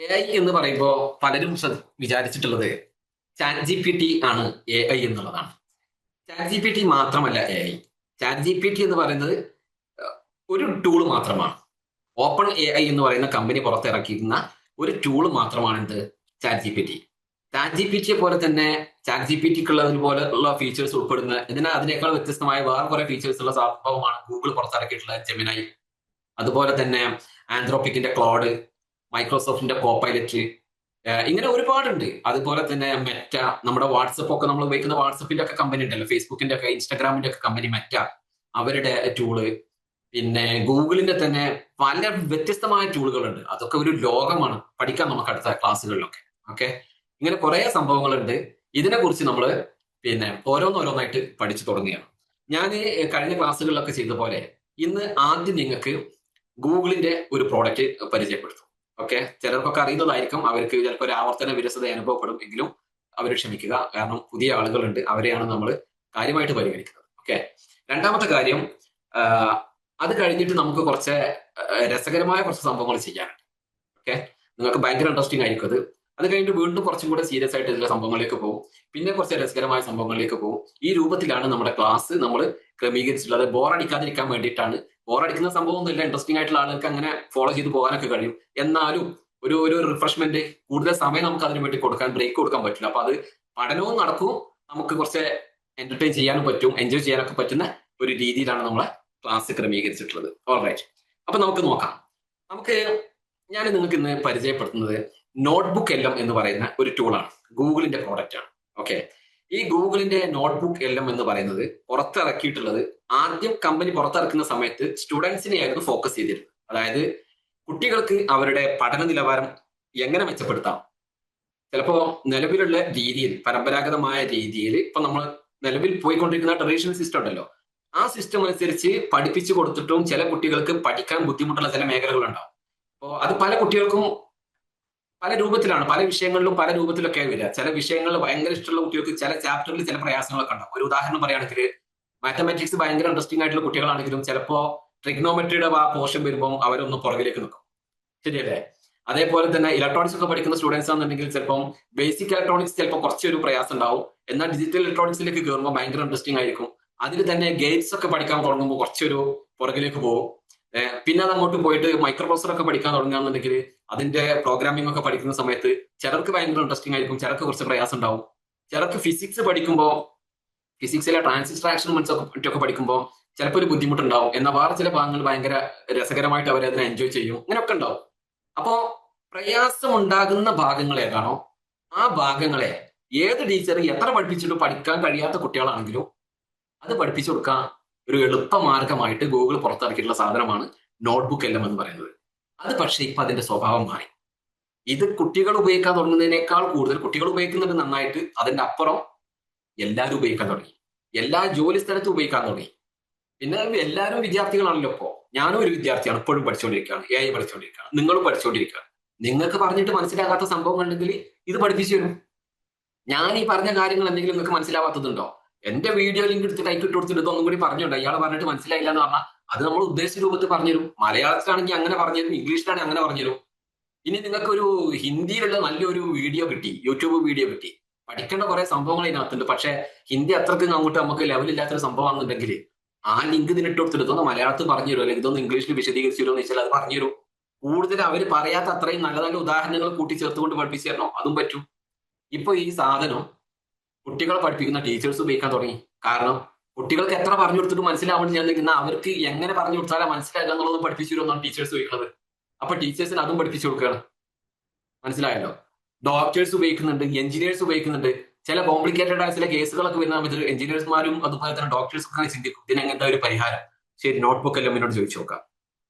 AI എന്ന് പറയുമ്പോൾ പലരും വിചാരിച്ചിട്ടുള്ളത് ചാറ്റ് ജി പി ടി ആണ് AI എന്നുള്ളതാണ്. ചാറ്റ് ജി പി ടി മാത്രമല്ല AI. Chat G P T എന്ന് പറയുന്നത് അഹ്, ഒരു ടൂൾ മാത്രമാണ്. ഓപ്പൺ AI എന്ന് പറയുന്ന കമ്പനി പുറത്തിറക്കിയിരുന്ന ഒരു ടൂൾ മാത്രമാണ് എന്ത് chat G P T. Chat G P ടിയെ പോലെ തന്നെ ചാറ്റ് ജി പി ടിക്ക് ഉള്ളതുപോലെ ഉള്ള ഫീച്ചേഴ്സ് ഉൾപ്പെടുന്ന അതിനേക്കാൾ വ്യത്യസ്തമായ വേറെ കുറെ ഫീച്ചേഴ്സ് ഉള്ള സംഭവമാണ് ഗൂഗിൾ പുറത്തിറക്കിയിട്ടുള്ള ജെമിനൈ. അതുപോലെ തന്നെ ആന്ത്രോപിക്കിന്റെ ക്ലോഡ്, മൈക്രോസോഫ്റ്റിന്റെ കോപ്പൈലറ്റ്, ഇങ്ങനെ ഒരുപാടുണ്ട്. അതുപോലെ തന്നെ മെറ്റ, നമ്മുടെ വാട്സപ്പ് ഒക്കെ നമ്മൾ ഉപയോഗിക്കുന്ന വാട്സപ്പിന്റെ ഒക്കെ കമ്പനി ഉണ്ടല്ലോ, ഫേസ്ബുക്കിന്റെ ഒക്കെ ഇൻസ്റ്റാഗ്രാമിന്റെ ഒക്കെ കമ്പനി മെറ്റ, അവരുടെ ടൂള്, പിന്നെ ഗൂഗിളിന്റെ തന്നെ പല വ്യത്യസ്തമായ ടൂളുകളുണ്ട്. അതൊക്കെ ഒരു ലോകമാണ്, പഠിക്കാം നമുക്ക് അടുത്ത ക്ലാസ്സുകളിലൊക്കെ. ഓക്കെ, ഇങ്ങനെ കുറെ സംഭവങ്ങളുണ്ട്. ഇതിനെ കുറിച്ച് നമ്മൾ പിന്നെ ഓരോന്നോരോന്നായിട്ട് പഠിച്ചു തുടങ്ങുകയാണ്. ഞാൻ കഴിഞ്ഞ ക്ലാസ്സുകളിലൊക്കെ ചെയ്ത പോലെ ഇന്ന് ആദ്യം നിങ്ങൾക്ക് ഗൂഗിളിന്റെ ഒരു പ്രോഡക്റ്റ് പരിചയപ്പെടുത്തും. ഓക്കെ, ചിലർക്കൊക്കെ അറിയുന്നതായിരിക്കും, അവർക്ക് ചിലപ്പോൾ ഒരു ആവർത്തന വിരസത അനുഭവപ്പെടും, എങ്കിലും അവർ ക്ഷമിക്കുക, കാരണം പുതിയ ആളുകളുണ്ട്, അവരെയാണ് നമ്മൾ കാര്യമായിട്ട് പരിഗണിക്കുന്നത്. ഓക്കെ, രണ്ടാമത്തെ കാര്യം, ആഹ്, അത് കഴിഞ്ഞിട്ട് നമുക്ക് കുറച്ച് രസകരമായ കുറച്ച് സംഭവങ്ങൾ ചെയ്യാനുണ്ട്. ഓക്കെ, നിങ്ങൾക്ക് ഭയങ്കര ഇൻട്രസ്റ്റിംഗ് ആയിരിക്കും അത്. അത് കഴിഞ്ഞിട്ട് വീണ്ടും കുറച്ചും കൂടെ സീരിയസ് ആയിട്ട് ഇതിലെ സംഭവങ്ങളിലേക്ക് പോകും, പിന്നെ കുറച്ച് രസകരമായ സംഭവങ്ങളിലേക്ക് പോകും. ഈ രൂപത്തിലാണ് നമ്മുടെ ക്ലാസ് നമ്മൾ ക്രമീകരിച്ചിട്ടുള്ളത്. ബോറടിക്കാതിരിക്കാൻ വേണ്ടിയിട്ടാണ്. ബോറടിക്കുന്ന സംഭവമൊന്നുമില്ല, ഇൻട്രസ്റ്റിംഗ് ആയിട്ടുള്ള ആളുകൾക്ക് അങ്ങനെ ഫോളോ ചെയ്ത് പോകാനൊക്കെ കഴിയും. എന്നാലും ഒരു ഒരു റിഫ്രഷ്മെന്റ്, കൂടുതൽ സമയം നമുക്ക് അതിനു വേണ്ടി കൊടുക്കാൻ, ബ്രേക്ക് കൊടുക്കാൻ പറ്റില്ല. അപ്പൊ അത് പഠനവും നടക്കും, നമുക്ക് കുറച്ച് എന്റർടൈൻ ചെയ്യാനും പറ്റും, എൻജോയ് ചെയ്യാനൊക്കെ പറ്റുന്ന ഒരു രീതിയിലാണ് നമ്മളെ ക്ലാസ് ക്രമീകരിച്ചിട്ടുള്ളത്. ഓൾറൈറ്റ്, അപ്പൊ നമുക്ക് നോക്കാം. നമുക്ക് ഞാൻ നിങ്ങൾക്ക് ഇന്ന് പരിചയപ്പെടുത്തുന്നത് നോട്ട്ബുക്ക് എല്ലാം എന്ന് പറയുന്ന ഒരു ടൂളാണ്. ഗൂഗിളിന്റെ പ്രോഡക്റ്റ് ആണ്. ഓക്കെ, ഈ ഗൂഗിളിന്റെ നോട്ട്ബുക്ക് എല്ലാം എന്ന് പറയുന്നത് പുറത്തിറക്കിയിട്ടുള്ളത്, ആദ്യം കമ്പനി പുറത്തിറക്കുന്ന സമയത്ത് സ്റ്റുഡൻസിനെ ആയിരുന്നു ഫോക്കസ് ചെയ്തിരുന്നത്. അതായത് കുട്ടികൾക്ക് അവരുടെ പഠന നിലവാരം എങ്ങനെ മെച്ചപ്പെടുത്താം, ചിലപ്പോ നിലവിലുള്ള രീതിയിൽ, പരമ്പരാഗതമായ രീതിയിൽ, ഇപ്പൊ നമ്മൾ നിലവിൽ പോയിക്കൊണ്ടിരിക്കുന്ന ട്രഡീഷണൽ സിസ്റ്റം ഉണ്ടല്ലോ, ആ സിസ്റ്റം അനുസരിച്ച് പഠിപ്പിച്ചു കൊടുത്തിട്ടും ചില കുട്ടികൾക്ക് പഠിക്കാൻ ബുദ്ധിമുട്ടുള്ള ചില മേഖലകളുണ്ടാവും. അപ്പോൾ അത് പല കുട്ടികൾക്കും പല രൂപത്തിലാണ്, പല വിഷയങ്ങളിലും പല രൂപത്തിലൊക്കെ വരിക. ചില വിഷയങ്ങളിൽ ഭയങ്കര ഇഷ്ടമുള്ള കുട്ടികൾക്ക് ചില ചാപ്റ്ററിൽ ചില പ്രയാസങ്ങളൊക്കെ ഉണ്ടാവും. ഒരു ഉദാഹരണം പറയുകയാണെങ്കിൽ, മാത്തമാറ്റിക്സ് ഭയങ്കര ഇൻട്രസ്റ്റിംഗ് ആയിട്ടുള്ള കുട്ടികളാണെങ്കിലും ചിലപ്പോ ട്രിഗ്നോമെട്രിയുടെ ആ പോർഷൻ വരുമ്പോൾ അവരൊന്ന് പുറകിലേക്ക് നിൽക്കും. ശരിയല്ലേ? അതേപോലെ തന്നെ ഇലക്ട്രോണിക്സ് ഒക്കെ പഠിക്കുന്ന സ്റ്റുഡൻസ് ആണെന്നുണ്ടെങ്കിൽ ചിലപ്പം ബേസിക് ഇലക്ട്രോണിക്സ് ചിലപ്പോൾ കുറച്ചൊരു പ്രയാസം ഉണ്ടാവും. എന്നാൽ ഡിജിറ്റൽ ഇലക്ട്രോണിക്സിലേക്ക് കയറുമ്പോൾ ഭയങ്കര ഇൻട്രസ്റ്റിംഗ് ആയിരിക്കും. അതിൽ തന്നെ ഗേറ്റ്സ് ഒക്കെ പഠിക്കാൻ തുടങ്ങുമ്പോൾ കുറച്ചൊരു പുറകിലേക്ക് പോകും. പിന്നെ അത് അങ്ങോട്ട് പോയിട്ട് മൈക്രോ പ്രോസസർ ഒക്കെ പഠിക്കാൻ തുടങ്ങുകയാണെന്നുണ്ടെങ്കിൽ അതിന്റെ പ്രോഗ്രാമിംഗ് ഒക്കെ പഠിക്കുന്ന സമയത്ത് ചിലർക്ക് ഭയങ്കര ഇൻട്രസ്റ്റിംഗ് ആയിരിക്കും, ചിലർക്ക് കുറച്ച് പ്രയാസം ഉണ്ടാവും. ചിലർക്ക് ഫിസിക്സ് പഠിക്കുമ്പോൾ, ഫിസിക്സിലെ ട്രാൻസിസ്റ്റർ ആക്ഷൻമെന്റ്സ് ഒക്കെ പഠിക്കുമ്പോൾ ചിലപ്പോൾ ഒരു ബുദ്ധിമുട്ടുണ്ടാവും. എന്നാൽ വേറെ ചില ഭാഗങ്ങൾ ഭയങ്കര രസകരമായിട്ട് അവർ അതിനെ എൻജോയ് ചെയ്യും. അങ്ങനെയൊക്കെ ഉണ്ടാവും. അപ്പോ പ്രയാസം ഉണ്ടാകുന്ന ഭാഗങ്ങൾ ഏതാണോ ആ ഭാഗങ്ങളെ ഏത് ടീച്ചർ എത്ര പഠിപ്പിച്ചിട്ടും പഠിക്കാൻ കഴിയാത്ത കുട്ടികളാണെങ്കിലും അത് പഠിപ്പിച്ചു കൊടുക്കാൻ ഒരു എളുപ്പ മാർഗമായിട്ട് ഗൂഗിൾ പുറത്തിറക്കിയിട്ടുള്ള സാധനമാണ് നോട്ട്ബുക്ക് എല്ലാം എന്ന് പറയുന്നത്. അത് പക്ഷേ ഇപ്പൊ അതിന്റെ സ്വഭാവം മാറി. ഇത് കുട്ടികൾ ഉപയോഗിക്കാൻ തുടങ്ങുന്നതിനേക്കാൾ കൂടുതൽ കുട്ടികൾ ഉപയോഗിക്കുന്നുണ്ട് നന്നായിട്ട്, അതിന്റെ അപ്പുറം എല്ലാവരും ഉപയോഗിക്കാൻ തുടങ്ങി. എല്ലാ ജോലി സ്ഥലത്തും ഉപയോഗിക്കാൻ തുടങ്ങി. പിന്നെ എല്ലാവരും വിദ്യാർത്ഥികളാണല്ലോ. ഇപ്പോ ഞാനും ഒരു വിദ്യാർത്ഥിയാണ്, ഇപ്പോഴും പഠിച്ചുകൊണ്ടിരിക്കുകയാണ്, AI പഠിച്ചുകൊണ്ടിരിക്കുകയാണ്, നിങ്ങളും പഠിച്ചുകൊണ്ടിരിക്കുകയാണ്. നിങ്ങൾക്ക് പറഞ്ഞിട്ട് മനസ്സിലാകാത്ത സംഭവങ്ങൾ ഉണ്ടെങ്കിൽ ഇത് പഠിപ്പിച്ചു തരും. ഞാൻ ഈ പറഞ്ഞ കാര്യങ്ങൾ എന്തെങ്കിലും നിങ്ങൾക്ക് മനസ്സിലാവാത്തതുണ്ടോ? എന്റെ വീഡിയോ ലിങ്ക് എടുത്തിട്ട് അയക്കിട്ട് കൊടുത്തിട്ട് ഇതൊന്നും കൂടി പറഞ്ഞുണ്ടോ, ഇയാൾ പറഞ്ഞിട്ട് മനസ്സിലായില്ല എന്ന് പറഞ്ഞാൽ അത് നമ്മൾ ഉദ്ദേശിച്ച രൂപത്തിൽ പറഞ്ഞുതരും. മലയാളത്തിലാണെങ്കിൽ അങ്ങനെ പറഞ്ഞുതരും, ഇംഗ്ലീഷിലാണെങ്കിൽ അങ്ങനെ പറഞ്ഞുതരും. ഇനി നിങ്ങൾക്ക് ഒരു ഹിന്ദിയിലുള്ള നല്ലൊരു വീഡിയോ കിട്ടി, യൂട്യൂബ് വീഡിയോ കിട്ടി, പഠിക്കേണ്ട കുറെ സംഭവങ്ങൾ ഇതിനകത്തുണ്ട്. പക്ഷെ ഹിന്ദി അത്രയ്ക്ക് അങ്ങോട്ട് നമുക്ക് ലെവലില്ലാത്തൊരു സംഭവമാണെന്നുണ്ടെങ്കിൽ ആ ലിങ്ക് ഇതിനിട്ട് കൊടുത്തിട്ട് ഇതൊന്ന് മലയാളത്തിൽ പറഞ്ഞു തരും, അല്ലെങ്കിൽ ഇതൊന്ന് ഇംഗ്ലീഷിൽ വിശദീകരിച്ചു തരുമോ എന്ന് വെച്ചാൽ അത് പറഞ്ഞു തരും. കൂടുതൽ അവർ പറയാത്ത അത്രയും നല്ല നല്ല ഉദാഹരണങ്ങൾ കൂട്ടിച്ചേർത്തുകൊണ്ട് പഠിപ്പിച്ചു തരണോ, അതും പറ്റും. ഇപ്പൊ ഈ സാധനം കുട്ടികളെ പഠിപ്പിക്കുന്ന ടീച്ചേഴ്സ് ഉപയോഗിക്കാൻ തുടങ്ങി. കാരണം കുട്ടികൾക്ക് എത്ര പറഞ്ഞു കൊടുത്തിട്ട് മനസ്സിലാവുന്നില്ല, അവർക്ക് എങ്ങനെ പറഞ്ഞു കൊടുത്താലാ മനസ്സിലാക്കുക എന്നുള്ളത് പഠിപ്പിച്ചു തരുമെന്നാണ് ടീച്ചേഴ്സ് ചോദിക്കുന്നത്. അപ്പൊ ടീച്ചേഴ്സിന് അതും പഠിപ്പിച്ചു കൊടുക്കുകയാണ്. മനസ്സിലായല്ലോ? ഡോക്ടേഴ്സ് ഉപയോഗിക്കുന്നുണ്ട്, എഞ്ചിനീയേഴ്സ് ഉപയോഗിക്കുന്നുണ്ട്. ചില കോംപ്ലിക്കേറ്റഡ് ആയ ചില കേസുകളൊക്കെ വരുന്ന സമയത്ത് എഞ്ചിനീയേഴ്സ്മാരും അതുപോലെ തന്നെ ഡോക്ടേഴ്സും ഒക്കെ ചിന്തിക്കും, ഇതിനെങ്ങനത്തെ ഒരു പരിഹാരം. ശരി, നോട്ട്ബുക്ക് എല്ലാം എന്നോട് ചോദിച്ചു നോക്കാം,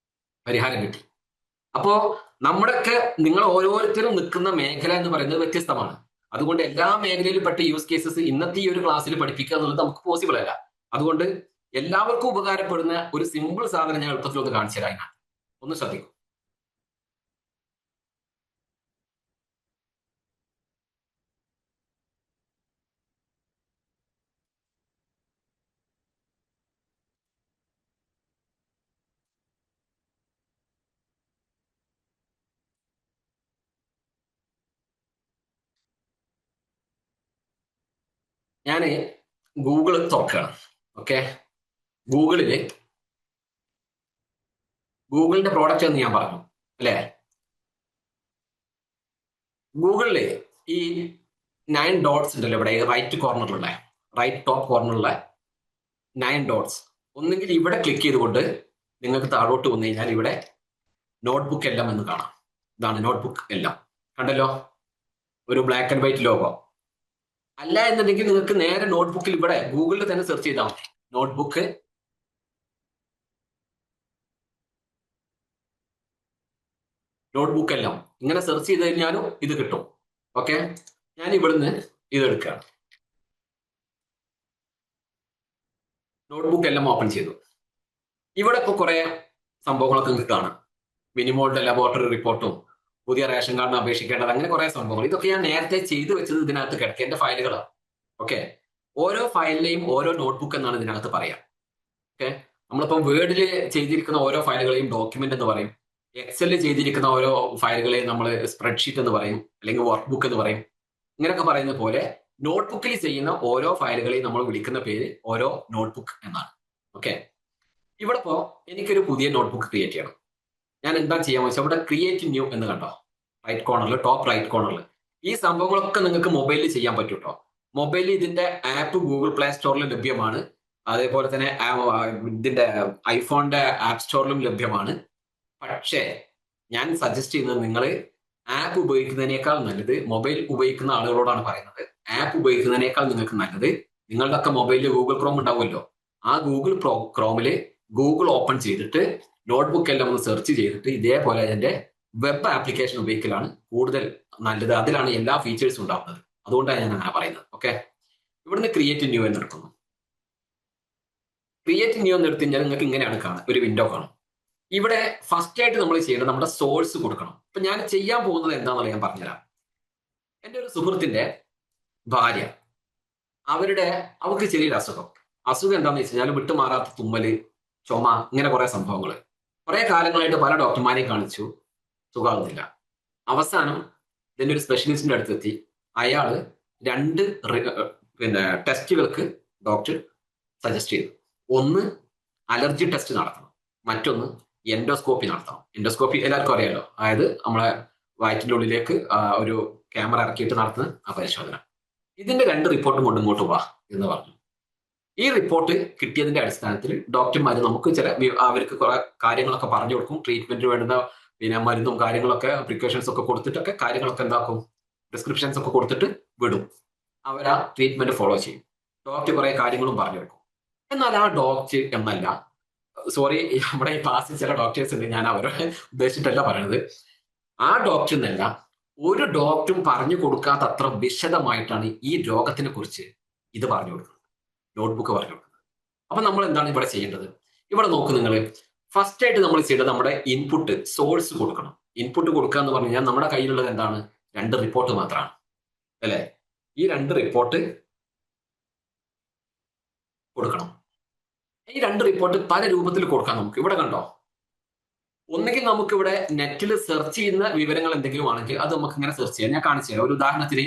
പരിഹാരം കിട്ടി. അപ്പോ നമ്മുടെയൊക്കെ, നിങ്ങൾ ഓരോരുത്തരും നിൽക്കുന്ന മേഖല എന്ന് പറയുന്നത് വ്യത്യസ്തമാണ്. അതുകൊണ്ട് എല്ലാ മേഖലയിലും പെട്ട യൂസ് കേസസ് ഇന്നത്തെ ഈ ഒരു ക്ലാസ്സിൽ പഠിപ്പിക്കുക എന്നുള്ളത് നമുക്ക് പോസിബിൾ അല്ല. അതുകൊണ്ട് എല്ലാവർക്കും ഉപകാരപ്പെടുന്ന ഒരു സിമ്പിൾ സാധനം ഞാൻ എളുപ്പത്തിൽ ഒന്ന് കാണിച്ചു തരാം. അതിനകത്ത് ഒന്ന് ശ്രദ്ധിക്കും. ഞാൻ ഗൂഗിൾ തുറക്കുകയാണ്. ഓക്കെ, ഗൂഗിളിന്റെ പ്രോഡക്റ്റ് എന്ന് ഞാൻ പറഞ്ഞു അല്ലേ. ഗൂഗിളില് ഈ 9 ഡോട്ട്സ് ഉണ്ടല്ലോ ഇവിടെ റൈറ്റ് ടോപ്പ് കോർണറിലുള്ള 9 ഡോട്ട്സ്, ഒന്നുകിൽ ഇവിടെ ക്ലിക്ക് ചെയ്തുകൊണ്ട് നിങ്ങൾക്ക് താഴോട്ട് വന്നു കഴിഞ്ഞാൽ ഇവിടെ നോട്ട്ബുക്ക് എല്ലാം എന്ന് കാണാം. ഇതാണ് നോട്ട്ബുക്ക് എല്ലാം, കണ്ടല്ലോ, ഒരു ബ്ലാക്ക് ആൻഡ് വൈറ്റ് ലോഗോ. അല്ല എന്നുണ്ടെങ്കിൽ നിങ്ങൾക്ക് നേരെ നോട്ട്ബുക്കിൽ ഇവിടെ ഗൂഗിളിൽ തന്നെ സെർച്ച് ചെയ്താൽ മതി. നോട്ട്ബുക്ക് എല്ലാം ഇങ്ങനെ സെർച്ച് ചെയ്ത് കഴിഞ്ഞാലും ഇത് കിട്ടും. ഓക്കെ, ഞാൻ ഇവിടുന്ന് ഇത് എടുക്കുകയാണ്. നോട്ട്ബുക്ക് എല്ലാം ഓപ്പൺ ചെയ്തു. ഇവിടെ ഇപ്പോൾ കുറെ സംഭവങ്ങളൊക്കെ നിങ്ങൾക്ക് കാണാം. മിനിമോളുടെ ലബോറട്ടറി റിപ്പോർട്ടും പുതിയ റേഷൻ കാർഡിന് അപേക്ഷിക്കേണ്ടത്, അങ്ങനെ കുറെ സംഭവങ്ങൾ. ഇതൊക്കെ ഞാൻ നേരത്തെ ചെയ്തു വെച്ചത് ഇതിനകത്ത് കിടക്കേണ്ട ഫയലുകളാണ്. ഓക്കെ, ഓരോ ഫയലിനെയും ഓരോ നോട്ട്ബുക്ക് എന്നാണ് ഇതിനകത്ത് പറയാം. ഓക്കെ, നമ്മളിപ്പം വേർഡിൽ ചെയ്തിരിക്കുന്ന ഓരോ ഫയലുകളെയും ഡോക്യുമെന്റ് എന്ന് പറയും. എക്സലിൽ ചെയ്തിരിക്കുന്ന ഓരോ ഫയലുകളെയും നമ്മൾ സ്പ്രെഡ്ഷീറ്റ് എന്ന് പറയും, അല്ലെങ്കിൽ വർക്ക് ബുക്ക് എന്ന് പറയും. ഇങ്ങനെയൊക്കെ പറയുന്ന പോലെ നോട്ട്ബുക്കിൽ ചെയ്യുന്ന ഓരോ ഫയലുകളെയും നമ്മൾ വിളിക്കുന്ന പേര് ഓരോ നോട്ട്ബുക്ക് എന്നാണ്. ഓക്കെ, ഇവിടെ ഇപ്പോ എനിക്കൊരു പുതിയ നോട്ട്ബുക്ക് ക്രിയേറ്റ് ചെയ്യണം. ഞാൻ എന്താ ചെയ്യാന്ന് വെച്ചാൽ ഇവിടെ ക്രിയേറ്റ് ന്യൂ എന്ന് കണ്ടോ, റൈറ്റ് കോർണറിൽ, ടോപ്പ് റൈറ്റ് കോർണറിൽ. ഈ സംഭവങ്ങളൊക്കെ നിങ്ങൾക്ക് മൊബൈലിൽ ചെയ്യാൻ പറ്റും കേട്ടോ. മൊബൈലിൽ ഇതിന്റെ ആപ്പ് ഗൂഗിൾ പ്ലേ സ്റ്റോറിൽ ലഭ്യമാണ്. അതേപോലെ തന്നെ ഇതിന്റെ ഐഫോണിന്റെ ആപ്പ് സ്റ്റോറിലും ലഭ്യമാണ്. പക്ഷേ ഞാൻ സജസ്റ്റ് ചെയ്യുന്നത് നിങ്ങൾ ആപ്പ് ഉപയോഗിക്കുന്നതിനേക്കാൾ നല്ലത്, മൊബൈൽ ഉപയോഗിക്കുന്ന ആളുകളോടാണ് പറയുന്നത്, ആപ്പ് ഉപയോഗിക്കുന്നതിനേക്കാൾ നിങ്ങൾക്ക് നല്ലത്, നിങ്ങളുടെ ഒക്കെ മൊബൈലിൽ ഗൂഗിൾ ക്രോം ഉണ്ടാവുമല്ലോ, ആ ഗൂഗിൾ ക്രോമില് ഗൂഗിൾ ഓപ്പൺ ചെയ്തിട്ട് നോട്ട്ബുക്ക് എല്ലാം ഒന്ന് സെർച്ച് ചെയ്തിട്ട് ഇതേപോലെ അതിന്റെ വെബ് ആപ്ലിക്കേഷൻ ഉപയോഗിക്കലാണ് കൂടുതൽ നല്ലത്. അതിലാണ് എല്ലാ ഫീച്ചേഴ്സും ഉണ്ടാവുന്നത്. അതുകൊണ്ടാണ് ഞാൻ അങ്ങനെ പറയുന്നത്. ഓക്കെ, ഇവിടുന്ന് ക്രിയേറ്റ് ന്യൂ എന്ന് എടുക്കുന്നു. ക്രിയേറ്റ് ന്യൂ എന്ന് എടുത്തു കഴിഞ്ഞാൽ നിങ്ങൾക്ക് ഇങ്ങനെയാണ് കാണുക, ഒരു വിൻഡോ കാണും. ഇവിടെ ഫസ്റ്റ് ആയിട്ട് നമ്മൾ ചെയ്യേണ്ടത് നമ്മുടെ സോഴ്സ് കൊടുക്കണം. ഇപ്പൊ ഞാൻ ചെയ്യാൻ പോകുന്നത് എന്താണെന്നുള്ള ഞാൻ പറഞ്ഞുതരാം. എൻ്റെ ഒരു സുഹൃത്തിന്റെ ഭാര്യ, അവർക്ക് ചെറിയൊരു അസുഖം എന്താണെന്ന് വെച്ച് കഴിഞ്ഞാൽ വിട്ടുമാറാത്ത തുമ്മല്, ചുമ, ഇങ്ങനെ കുറെ സംഭവങ്ങൾ. കുറെ കാലങ്ങളായിട്ട് പല ഡോക്ടർമാരെയും കാണിച്ചു, സുഖമാകുന്നില്ല. അവസാനം ഇതിന്റെ ഒരു സ്പെഷ്യലിസ്റ്റിന്റെ അടുത്തെത്തി. അയാള് 2 ടെസ്റ്റുകൾക്ക് ഡോക്ടർ സജസ്റ്റ് ചെയ്തു. ഒന്ന് അലർജി ടെസ്റ്റ് നടത്തണം, മറ്റൊന്ന് എൻഡോസ്കോപ്പി നടത്തണം. എൻഡോസ്കോപ്പി എല്ലാവർക്കും അറിയാലോ, അതായത് നമ്മളെ വയറ്റിന്റെ ഉള്ളിലേക്ക് ഒരു ക്യാമറ ഇറക്കിയിട്ട് നടത്തുന്ന ആ പരിശോധന. ഇതിന്റെ 2 റിപ്പോർട്ടും കൊണ്ട് ഇങ്ങോട്ട് വാ എന്ന് പറഞ്ഞു. ഈ റിപ്പോർട്ട് കിട്ടിയതിന്റെ അടിസ്ഥാനത്തിൽ ഡോക്ടർമാർ നമുക്ക് അവർക്ക് കുറെ കാര്യങ്ങളൊക്കെ പറഞ്ഞു കൊടുക്കും. ട്രീറ്റ്മെന്റ് വേണ്ടുന്ന മരുന്നും കാര്യങ്ങളൊക്കെ, പ്രിക്കോഷൻസ് ഒക്കെ കൊടുത്തിട്ടൊക്കെ കാര്യങ്ങളൊക്കെ എന്താക്കും, പ്രിസ്ക്രിപ്ഷൻസ് ഒക്കെ കൊടുത്തിട്ട് വിടും. അവർ ആ ട്രീറ്റ്മെന്റ് ഫോളോ ചെയ്യും. ഡോക്ടർ കുറെ കാര്യങ്ങളും പറഞ്ഞു കൊടുക്കും. എന്നാൽ ആ ഡോക്ടർ എന്നല്ല, സോറി, നമ്മുടെ ഈ ക്ലാസ്സിൽ ചില ഡോക്ടേഴ്സ് ഉണ്ട്, ഞാൻ അവരെ ഉദ്ദേശിച്ചിട്ടല്ല പറയുന്നത്. ആ ഡോക്ടർ എന്നല്ല, ഒരു ഡോക്ടറും പറഞ്ഞു കൊടുക്കാത്ത അത്ര വിശദമായിട്ടാണ് ഈ രോഗത്തിനെ കുറിച്ച് ഇത് പറഞ്ഞു കൊടുക്കുന്നത്, നോട്ട്ബുക്ക് പറഞ്ഞു കൊടുക്കുന്നത്. അപ്പൊ നമ്മൾ എന്താണ് ഇവിടെ ചെയ്യേണ്ടത്? ഇവിടെ നോക്ക് നിങ്ങൾ, ഫസ്റ്റ് ആയിട്ട് നമ്മൾ ചെയ്യേണ്ടത് നമ്മുടെ ഇൻപുട്ട് സോഴ്സ് കൊടുക്കണം. ഇൻപുട്ട് കൊടുക്കുക എന്ന് പറഞ്ഞു കഴിഞ്ഞാൽ നമ്മുടെ കയ്യിലുള്ളത് എന്താണ്? 2 റിപ്പോർട്ട് മാത്രമാണ് അല്ലെ. ഈ 2 റിപ്പോർട്ട് കൊടുക്കണം. ഈ 2 റിപ്പോർട്ട് പല രൂപത്തിൽ കൊടുക്കാം നമുക്ക്. ഇവിടെ കണ്ടോ, ഒന്നുകിൽ നമുക്ക് ഇവിടെ നെറ്റിൽ സെർച്ച് ചെയ്യുന്ന വിവരങ്ങൾ എന്തെങ്കിലും ആണെങ്കിൽ അത് നമുക്ക് ഇങ്ങനെ സെർച്ച് ചെയ്യാം. ഞാൻ കാണിച്ചു തരാം. ഒരു ഉദാഹരണത്തിന്,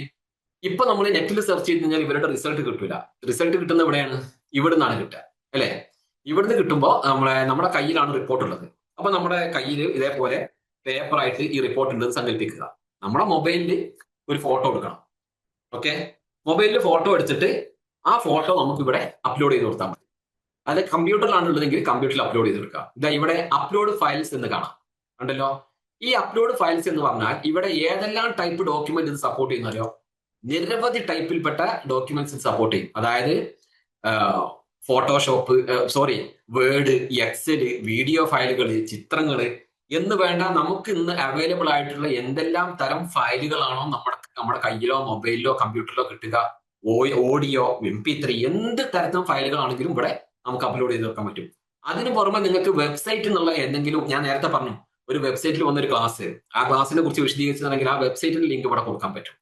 ഇപ്പൊ നമ്മൾ നെറ്റിൽ സെർച്ച് ചെയ്ത് കഴിഞ്ഞാൽ ഇവരുടെ റിസൾട്ട് കിട്ടൂല. റിസൾട്ട് കിട്ടുന്ന എവിടെയാണ്? ഇവിടെ നിന്നാണ് കിട്ടുക അല്ലെ. ഇവിടുന്ന് കിട്ടുമ്പോൾ നമ്മുടെ കയ്യിലാണ് റിപ്പോർട്ട് ഉള്ളത്. അപ്പൊ നമ്മുടെ കയ്യിൽ ഇതേപോലെ പേപ്പറായിട്ട് ഈ റിപ്പോർട്ട് ഉണ്ടെന്ന് സങ്കല്പിക്കുക. നമ്മുടെ മൊബൈലിൽ ഒരു ഫോട്ടോ എടുക്കണം. ഓക്കെ, മൊബൈലിൽ ഫോട്ടോ എടുത്തിട്ട് ആ ഫോട്ടോ നമുക്ക് ഇവിടെ അപ്ലോഡ് ചെയ്ത് കൊടുത്താൽ മതി. അത് കമ്പ്യൂട്ടറിലാണ് ഉള്ളതെങ്കിൽ കമ്പ്യൂട്ടറിൽ അപ്ലോഡ് ചെയ്ത് കൊടുക്കുക. ഇതാ ഇവിടെ അപ്ലോഡ് ഫയൽസ് എന്ന് കാണാം, കണ്ടല്ലോ. ഈ അപ്ലോഡ് ഫയൽസ് എന്ന് പറഞ്ഞാൽ ഇവിടെ ഏതെല്ലാം ടൈപ്പ് ഡോക്യുമെന്റ് ഇത് സപ്പോർട്ട് ചെയ്യുന്നല്ലോ, നിരവധി ടൈപ്പിൽപ്പെട്ട ഡോക്യുമെന്റ്സ് സപ്പോർട്ട് ചെയ്യും. അതായത് ഫോട്ടോഷോപ്പ്, വേർഡ്, എക്സല്, വീഡിയോ ഫയലുകൾ, ചിത്രങ്ങൾ എന്ന് വേണ്ട നമുക്ക് ഇന്ന് അവൈലബിൾ ആയിട്ടുള്ള എന്തെല്ലാം തരം ഫയലുകളാണോ നമ്മുടെ കയ്യിലോ മൊബൈലിലോ കമ്പ്യൂട്ടറിലോ കിട്ടുക, ഓഡിയോ, MP3, എന്ത് തരത്തിലും ഫയലുകളാണെങ്കിലും ഇവിടെ നമുക്ക് അപ്ലോഡ് ചെയ്ത് വെക്കാൻ പറ്റും. അതിന് പുറമെ നിങ്ങൾക്ക് വെബ്സൈറ്റ് എന്നുള്ള എന്തെങ്കിലും, ഞാൻ നേരത്തെ പറഞ്ഞു ഒരു വെബ്സൈറ്റിൽ വന്നൊരു ക്ലാസ്, ആ ക്ലാസ്സിനെ കുറിച്ച് വിശദീകരിച്ചിട്ടുണ്ടെങ്കിൽ ആ വെബ്സൈറ്റിന്റെ ലിങ്ക് ഇവിടെ കൊടുക്കാൻ പറ്റും.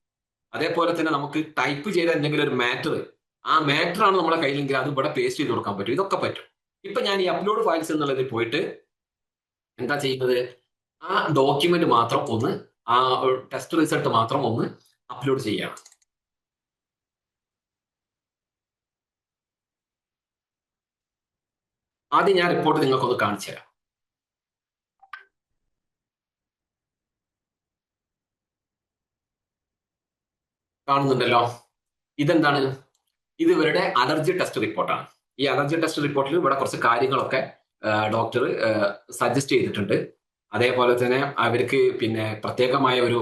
അതേപോലെ തന്നെ നമുക്ക് ടൈപ്പ് ചെയ്ത എന്തെങ്കിലും ഒരു മാറ്റർ, ആ മാറ്റർ ആണ് നമ്മുടെ കയ്യിലെങ്കിൽ അത് ഇവിടെ പേസ്റ്റ് ചെയ്ത് കൊടുക്കാൻ പറ്റും. ഇതൊക്കെ പറ്റും. ഇപ്പൊ ഞാൻ ഈ അപ്ലോഡ് ഫയൽസ് എന്നുള്ളതിൽ പോയിട്ട് എന്താ ചെയ്യുന്നത്, ആ ഡോക്യുമെന്റ് മാത്രം ഒന്ന്, ആ ടെസ്റ്റ് റിസൾട്ട് മാത്രം ഒന്ന് അപ്ലോഡ് ചെയ്യണം. ആദ്യം ഞാൻ റിപ്പോർട്ട് നിങ്ങൾക്കൊന്ന് കാണിച്ചു തരാം. കാണുന്നുണ്ടല്ലോ, ഇതെന്താണ്? ഇത് ഇവരുടെ അലർജി ടെസ്റ്റ് റിപ്പോർട്ടാണ്. ഈ അലർജി ടെസ്റ്റ് റിപ്പോർട്ടിൽ ഇവിടെ കുറച്ച് കാര്യങ്ങളൊക്കെ ഡോക്ടർ സജസ്റ്റ് ചെയ്തിട്ടുണ്ട്. അതേപോലെ തന്നെ അവർക്ക് പിന്നെ പ്രത്യേകമായ ഒരു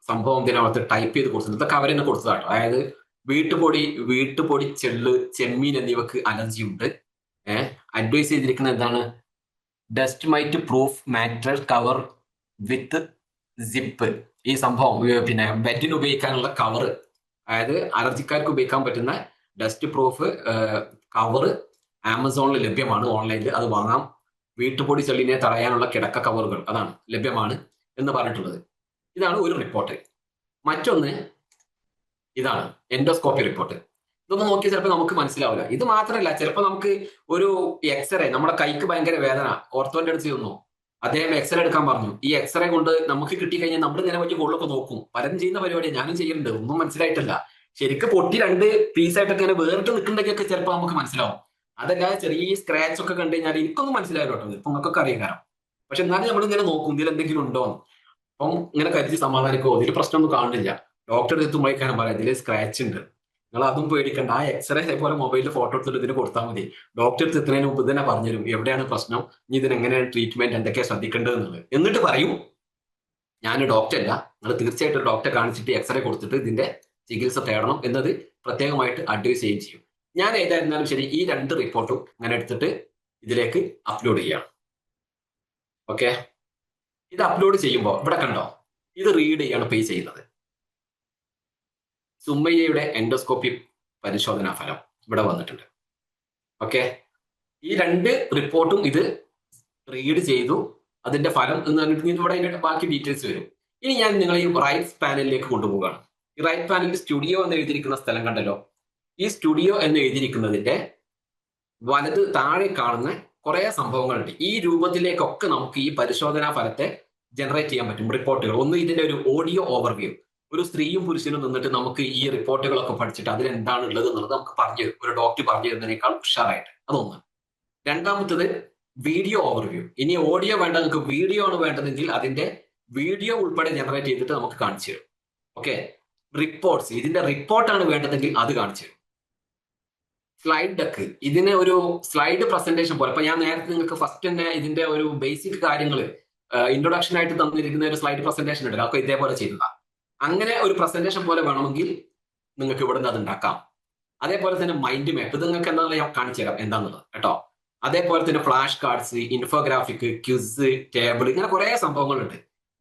സംഭവം ഇതിനകത്ത് ടൈപ്പ് ചെയ്ത് കൊടുത്തിട്ടുണ്ട്. ഇതൊക്കെ അവരെന്നെ കൊടുത്തതാട്ടോ. അതായത് വീട്ടുപൊടി, ചെള്ള്, ചെമ്മീൻ എന്നിവക്ക് അലർജി ഉണ്ട്. അഡ്വൈസ് ചെയ്തിരിക്കുന്നത് എന്താണ്? Dust mite proof mattress cover with zip. ഈ സംഭവം പിന്നെ ബെഡിന് ഉപയോഗിക്കാനുള്ള കവർ, അതായത് അലർജിക്കാർക്ക് ഉപയോഗിക്കാൻ പറ്റുന്ന ഡസ്റ്റ് പ്രൂഫ് കവർ ആമസോണിൽ ലഭ്യമാണ്, ഓൺലൈനിൽ അത് വാങ്ങാം. വീട്ടുപൊടി ചെള്ളിനെ തടയാനുള്ള കിടക്ക കവറുകൾ അതാണ് ലഭ്യമാണ് എന്ന് പറഞ്ഞിട്ടുള്ളത്. ഇതാണ് ഒരു റിപ്പോർട്ട്. മറ്റൊന്ന് ഇതാണ് എൻഡോസ്കോപ്പി റിപ്പോർട്ട്. ഇതൊന്ന് നോക്കിയാൽ ചിലപ്പോൾ നമുക്ക് മനസ്സിലാവില്ല. ഇത് മാത്രമല്ല, ചിലപ്പോൾ നമുക്ക് ഒരു എക്സ്റേ, നമ്മുടെ കൈക്ക് ഭയങ്കര വേദന, ഓർത്തോന്റെ അടുത്ത് ചെന്നു, അദ്ദേഹം എക്സ്റേ എടുക്കാൻ പറഞ്ഞു. ഈ എക്സ്റേ കൊണ്ട് നമുക്ക് കിട്ടിക്കഴിഞ്ഞാൽ നമ്മൾ ഇതിനെ പറ്റി കൂടുതലൊക്കെ നോക്കും. പലരും ചെയ്യുന്ന പരിപാടിയാണ്, ഞാനും ചെയ്യുന്നുണ്ട്. ഒന്നും മനസ്സിലായിട്ടില്ല. ശരിക്കും പൊട്ടി 2 പീസായിട്ടൊക്കെ ഇങ്ങനെ വേറിട്ട് നിൽക്കുന്നുണ്ടെങ്കിലൊക്കെ ചിലപ്പോൾ നമുക്ക് മനസ്സിലാവും. അതല്ലാതെ ചെറിയ സ്ക്രാച്ച് ഒക്കെ കണ്ടു കഴിഞ്ഞാൽ എനിക്കൊന്നും മനസ്സിലായില്ല കേട്ടോ. ഇപ്പൊ നിങ്ങൾക്കൊക്കെ അറിയാം. പക്ഷെ എന്നാലും നമ്മളിങ്ങനെ നോക്കും ഇതിൽ എന്തെങ്കിലും ഉണ്ടോ എന്ന്. അപ്പം ഇങ്ങനെ കരുതി സമാധാനിക്കോ, ഇതിൽ പ്രശ്നമൊന്നും കാണില്ല. ഡോക്ടറെ എത്തുമ്പോൾ കാരണം പറയാം ഇതിൽ സ്ക്രാച്ച് ഉണ്ട്, നിങ്ങൾ അതും പേടിക്കണ്ട. ആ എക്സ്റേ പോലെ മൊബൈലിൽ ഫോട്ടോ എടുത്തിട്ട് ഇതിന് കൊടുത്താൽ മതി. ഡോക്ടർ എത്തുന്നതിന് മുമ്പ് തന്നെ പറഞ്ഞുതരും എവിടെയാണ് പ്രശ്നം, ഇനി ഇതിനെങ്ങനെയാണ് ട്രീറ്റ്മെന്റ്, എന്തൊക്കെയാണ് ശ്രദ്ധിക്കേണ്ടത് എന്നുള്ളത്. എന്നിട്ട് പറയും ഞാൻ ഡോക്ടർ അല്ല, നിങ്ങൾ തീർച്ചയായിട്ടും ഡോക്ടറെ കാണിച്ചിട്ട് എക്സ്റേ കൊടുത്തിട്ട് ഇതിന്റെ ചികിത്സ തേടണം എന്നത് പ്രത്യേകമായിട്ട് അഡ്വൈസ് ചെയ്യുകയും ചെയ്യും. ഞാൻ ഏതായിരുന്നാലും ശരി ഈ 2 റിപ്പോർട്ടും ഞാൻ എടുത്തിട്ട് ഇതിലേക്ക് അപ്ലോഡ് ചെയ്യാം. ഓക്കെ, ഇത് അപ്ലോഡ് ചെയ്യുമ്പോൾ ഇവിടെ കണ്ടോ, ഇത് റീഡ് ചെയ്യാണ് പേ ചെയ്യുന്നത്. സുമ്മയ്യയുടെ എൻഡോസ്കോപ്പി പരിശോധനാ ഫലം ഇവിടെ വന്നിട്ടുണ്ട്. ഓക്കെ, ഈ 2 റിപ്പോർട്ടും ഇത് റീഡ് ചെയ്തു. അതിന്റെ ഫലം എന്ന് പറഞ്ഞിട്ട് ഇവിടെ അതിന്റെ ബാക്കി ഡീറ്റെയിൽസ് വരും. ഇനി ഞാൻ നിങ്ങളെ ഈ റൈറ്റ് പാനലിലേക്ക് കൊണ്ടുപോവുകയാണ്. ഈ റൈറ്റ് പാനലിൽ സ്റ്റുഡിയോ എന്ന് എഴുതിയിരിക്കുന്ന സ്ഥലം കണ്ടല്ലോ. ഈ സ്റ്റുഡിയോ എന്ന് എഴുതിയിരിക്കുന്നതിന്റെ വലത് താഴെ കാണുന്ന കുറെ സംഭവങ്ങളുണ്ട്. ഈ രൂപത്തിലേക്കൊക്കെ നമുക്ക് ഈ പരിശോധനാ ഫലത്തെ ജനറേറ്റ് ചെയ്യാൻ പറ്റും, റിപ്പോർട്ടുകൾ. ഒന്ന് ഇതിന്റെ ഒരു ഓഡിയോ ഓവർവ്യൂ, ഒരു സ്ത്രീയും പുരുഷനും നിന്നിട്ട് നമുക്ക് ഈ റിപ്പോർട്ടുകളൊക്കെ പഠിച്ചിട്ട് അതിലെന്താണ് ഉള്ളത് എന്നുള്ളത് നമുക്ക് പറഞ്ഞു തരും, ഒരു ഡോക്ടർ പറഞ്ഞു തരുന്നതിനേക്കാൾ ഉഷാറായിട്ട്. അതൊന്ന്. രണ്ടാമത്തത് വീഡിയോ ഓവർവ്യൂ. ഇനി ഓഡിയോ വേണ്ട, നിങ്ങൾക്ക് വീഡിയോ ആണ് വേണ്ടതെങ്കിൽ അതിന്റെ വീഡിയോ ഉൾപ്പെടെ ജനറേറ്റ് ചെയ്തിട്ട് നമുക്ക് കാണിച്ചു തരും. ഓക്കെ, റിപ്പോർട്ട്സ്, ഇതിന്റെ റിപ്പോർട്ടാണ് വേണ്ടതെങ്കിൽ അത് കാണിച്ചു തരും. സ്ലൈഡ് ഡെക്ക്, ഇതിനെ ഒരു സ്ലൈഡ് പ്രസന്റേഷൻ പോലെ. അപ്പൊ ഞാൻ നേരത്തെ നിങ്ങൾക്ക് ഫസ്റ്റ് തന്നെ ഇതിന്റെ ഒരു ബേസിക് കാര്യങ്ങൾ ഇൻട്രൊഡക്ഷൻ ആയിട്ട് തന്നിരിക്കുന്ന ഒരു സ്ലൈഡ് പ്രസന്റേഷൻ ഉണ്ടല്ലോ, അപ്പൊ ഇതേപോലെ ചെയ്യുക. അങ്ങനെ ഒരു പ്രസന്റേഷൻ പോലെ വേണമെങ്കിൽ നിങ്ങൾക്ക് ഇവിടെ നിന്ന് അത് ഉണ്ടാക്കാം. അതേപോലെ തന്നെ മൈൻഡ് മാപ്പ്, ഇത് നിങ്ങൾക്ക് എന്താണെന്ന് ഞാൻ കാണിച്ചു തരാം എന്താണെന്നുള്ളത് കേട്ടോ. അതേപോലെ തന്നെ flash cards, infographic, quiz, table, ഇങ്ങനെ കുറെ സംഭവങ്ങളുണ്ട്.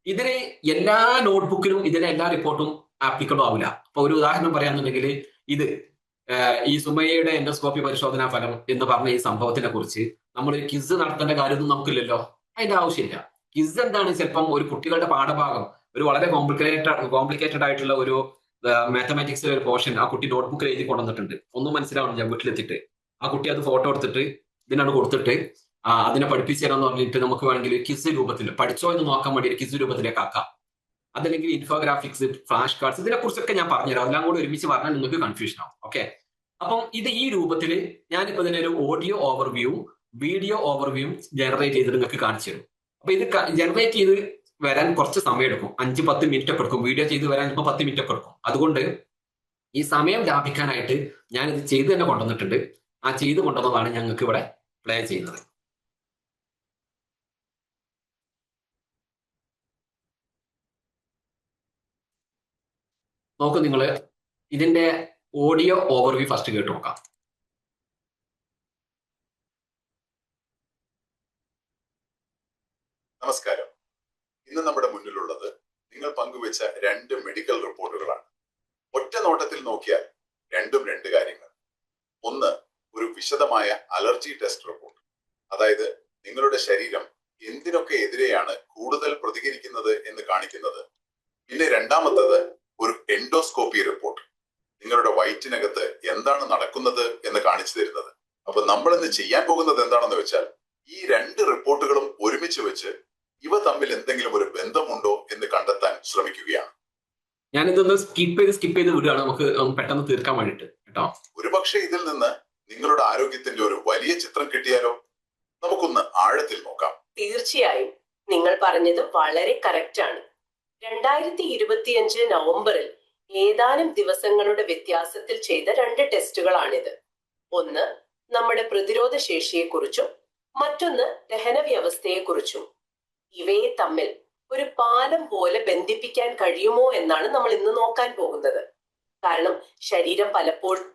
ഇതിന് എല്ലാ നോട്ട്ബുക്കിലും ഇതിന് എല്ലാ റിപ്പോർട്ടും ആപ്ലിക്കബിൾ ആവില്ല. അപ്പൊ ഒരു ഉദാഹരണം പറയാന്നുണ്ടെങ്കിൽ, ഇത് ഈ സുമയ്യയുടെ എൻഡോസ്കോപ്പി പരിശോധനാ ഫലം എന്ന് പറഞ്ഞ ഈ സംഭവത്തിനെ കുറിച്ച് നമ്മൾ ക്വിസ് നടത്തേണ്ട കാര്യമൊന്നും നമുക്കില്ലല്ലോ, അതിന്റെ ആവശ്യമില്ല. ക്വിസ് എന്താണ്? ചിലപ്പം ഒരു കുട്ടികളുടെ പാഠഭാഗം, ഒരു വളരെ കോംപ്ലിക്കേറ്റഡ് ആയിട്ടുള്ള ഒരു മാത്തമാറ്റിക്സിലെ ഒരു പോർഷൻ ആ കുട്ടി നോട്ട്ബുക്കിൽ എഴുതി കൊണ്ടുവന്നിട്ടുണ്ട്, ഒന്നും മനസ്സിലാവണില്ല. വീട്ടിലെത്തിയിട്ട് ആ കുട്ടി അത് ഫോട്ടോ എടുത്തിട്ട് ഇതിനാണ് കൊടുത്തിട്ട് അതിനെ പഠിപ്പിച്ചു തരാന്ന് പറഞ്ഞിട്ട് നമുക്ക് വേണമെങ്കിൽ ക്വിസ് രൂപത്തിൽ പഠിച്ചോ എന്ന് നോക്കാൻ വേണ്ടി ക്വിസ് രൂപത്തിലേക്ക് ആക്കാം. അതല്ലെങ്കിൽ ഇൻഫോഗ്രാഫിക്സ്, ഫ്ലാഷ് കാർഡ്സ്, ഇതിനെ കുറിച്ചൊക്കെ ഞാൻ പറഞ്ഞുതരാം. എല്ലാം കൂടി ഒരുമിച്ച് പറഞ്ഞാൽ നിങ്ങൾക്ക് കൺഫ്യൂഷൻ ആവും. ഓക്കെ, അപ്പം ഇത് ഈ രൂപത്തിൽ ഞാനിപ്പോ ഇതിനെ ഒരു audio overview, video overview generate ചെയ്തിട്ട് നിങ്ങൾക്ക് കാണിച്ചു തരും. അപ്പൊ ഇത് ജനറേറ്റ് ചെയ്ത് വരാൻ കുറച്ച് സമയം എടുക്കും, 5-10 മിനിറ്റ് ഒക്കെ എടുക്കും. വീഡിയോ ചെയ്ത് വരാൻ ഇപ്പൊ 10 മിനിറ്റ് ഒക്കെ എടുക്കും. അതുകൊണ്ട് ഈ സമയം ലാഭിക്കാനായിട്ട് ഞാൻ ഇത് ചെയ്ത് തന്നെ കൊണ്ടുവന്നിട്ടുണ്ട്. ആ ചെയ്ത് കൊണ്ടുവന്നതാണ് ഞങ്ങൾക്ക് ഇവിടെ പ്ലേ ചെയ്യുന്നത്. നോക്കൂ നിങ്ങൾ, ഇതിന്റെ ഓഡിയോ ഓവർവ്യൂ ഫസ്റ്റ് കേട്ട് നോക്കാം. നമസ്കാരം. ഇന്ന് നമ്മുടെ മുന്നിലുള്ളത് നിങ്ങൾ പങ്കുവെച്ച 2 മെഡിക്കൽ റിപ്പോർട്ടുകളാണ്. ഒറ്റ നോട്ടത്തിൽ നോക്കിയാൽ രണ്ടും 2 കാര്യങ്ങൾ. ഒന്ന്, ഒരു വിശദമായ അലർജി ടെസ്റ്റ് റിപ്പോർട്ട്, അതായത് നിങ്ങളുടെ ശരീരം എന്തിനൊക്കെ എതിരെയാണ് കൂടുതൽ പ്രതികരിക്കുന്നത് എന്ന് കാണിക്കുന്നത്. പിന്നെ രണ്ടാമത്തത് ഒരു എൻഡോസ്കോപ്പി റിപ്പോർട്ട്, നിങ്ങളുടെ വയറ്റിനകത്ത് എന്താണ് നടക്കുന്നത് എന്ന് കാണിച്ചു തരുന്നത്. അപ്പൊ നമ്മൾ ഇന്ന് ചെയ്യാൻ പോകുന്നത് എന്താണെന്ന് വെച്ചാൽ, ഈ 2 റിപ്പോർട്ടുകളും ഒരുമിച്ച് വെച്ച് ഇവ തമ്മിൽ എന്തെങ്കിലും ഒരു ബന്ധമുണ്ടോ എന്ന് കണ്ടെത്താൻ ശ്രമിക്കുകയാണ്. ഞാനിതൊന്ന് സ്കിപ്പ് ചെയ്ത് വിടുകയാണ്, നമുക്ക് പെട്ടെന്ന് തീർക്കാൻ വേണ്ടിട്ട് കേട്ടോ. ഒരുപക്ഷെ ഇതിൽ നിന്ന് നിങ്ങളുടെ ആരോഗ്യത്തിന്റെ ഒരു വലിയ ചിത്രം കിട്ടിയാലോ. നമുക്കൊന്ന് ആഴത്തിൽ നോക്കാം. തീർച്ചയായും നിങ്ങൾ പറഞ്ഞത് വളരെ കറക്റ്റ് ആണ്. 2025 നവംബറിൽ ഏതാനും ദിവസങ്ങളുടെ വ്യത്യാസത്തിൽ ചെയ്ത 2 ടെസ്റ്റുകളാണിത്. ഒന്ന് നമ്മുടെ പ്രതിരോധ ശേഷിയെക്കുറിച്ചും മറ്റൊന്ന് ദഹന വ്യവസ്ഥയെക്കുറിച്ചും. ഇവയെ തമ്മിൽ ഒരു പാലം പോലെ ബന്ധിപ്പിക്കാൻ കഴിയുമോ എന്നാണ് നമ്മൾ ഇന്ന് നോക്കാൻ പോകുന്നത്. കാരണം ശരീരം പലപ്പോഴും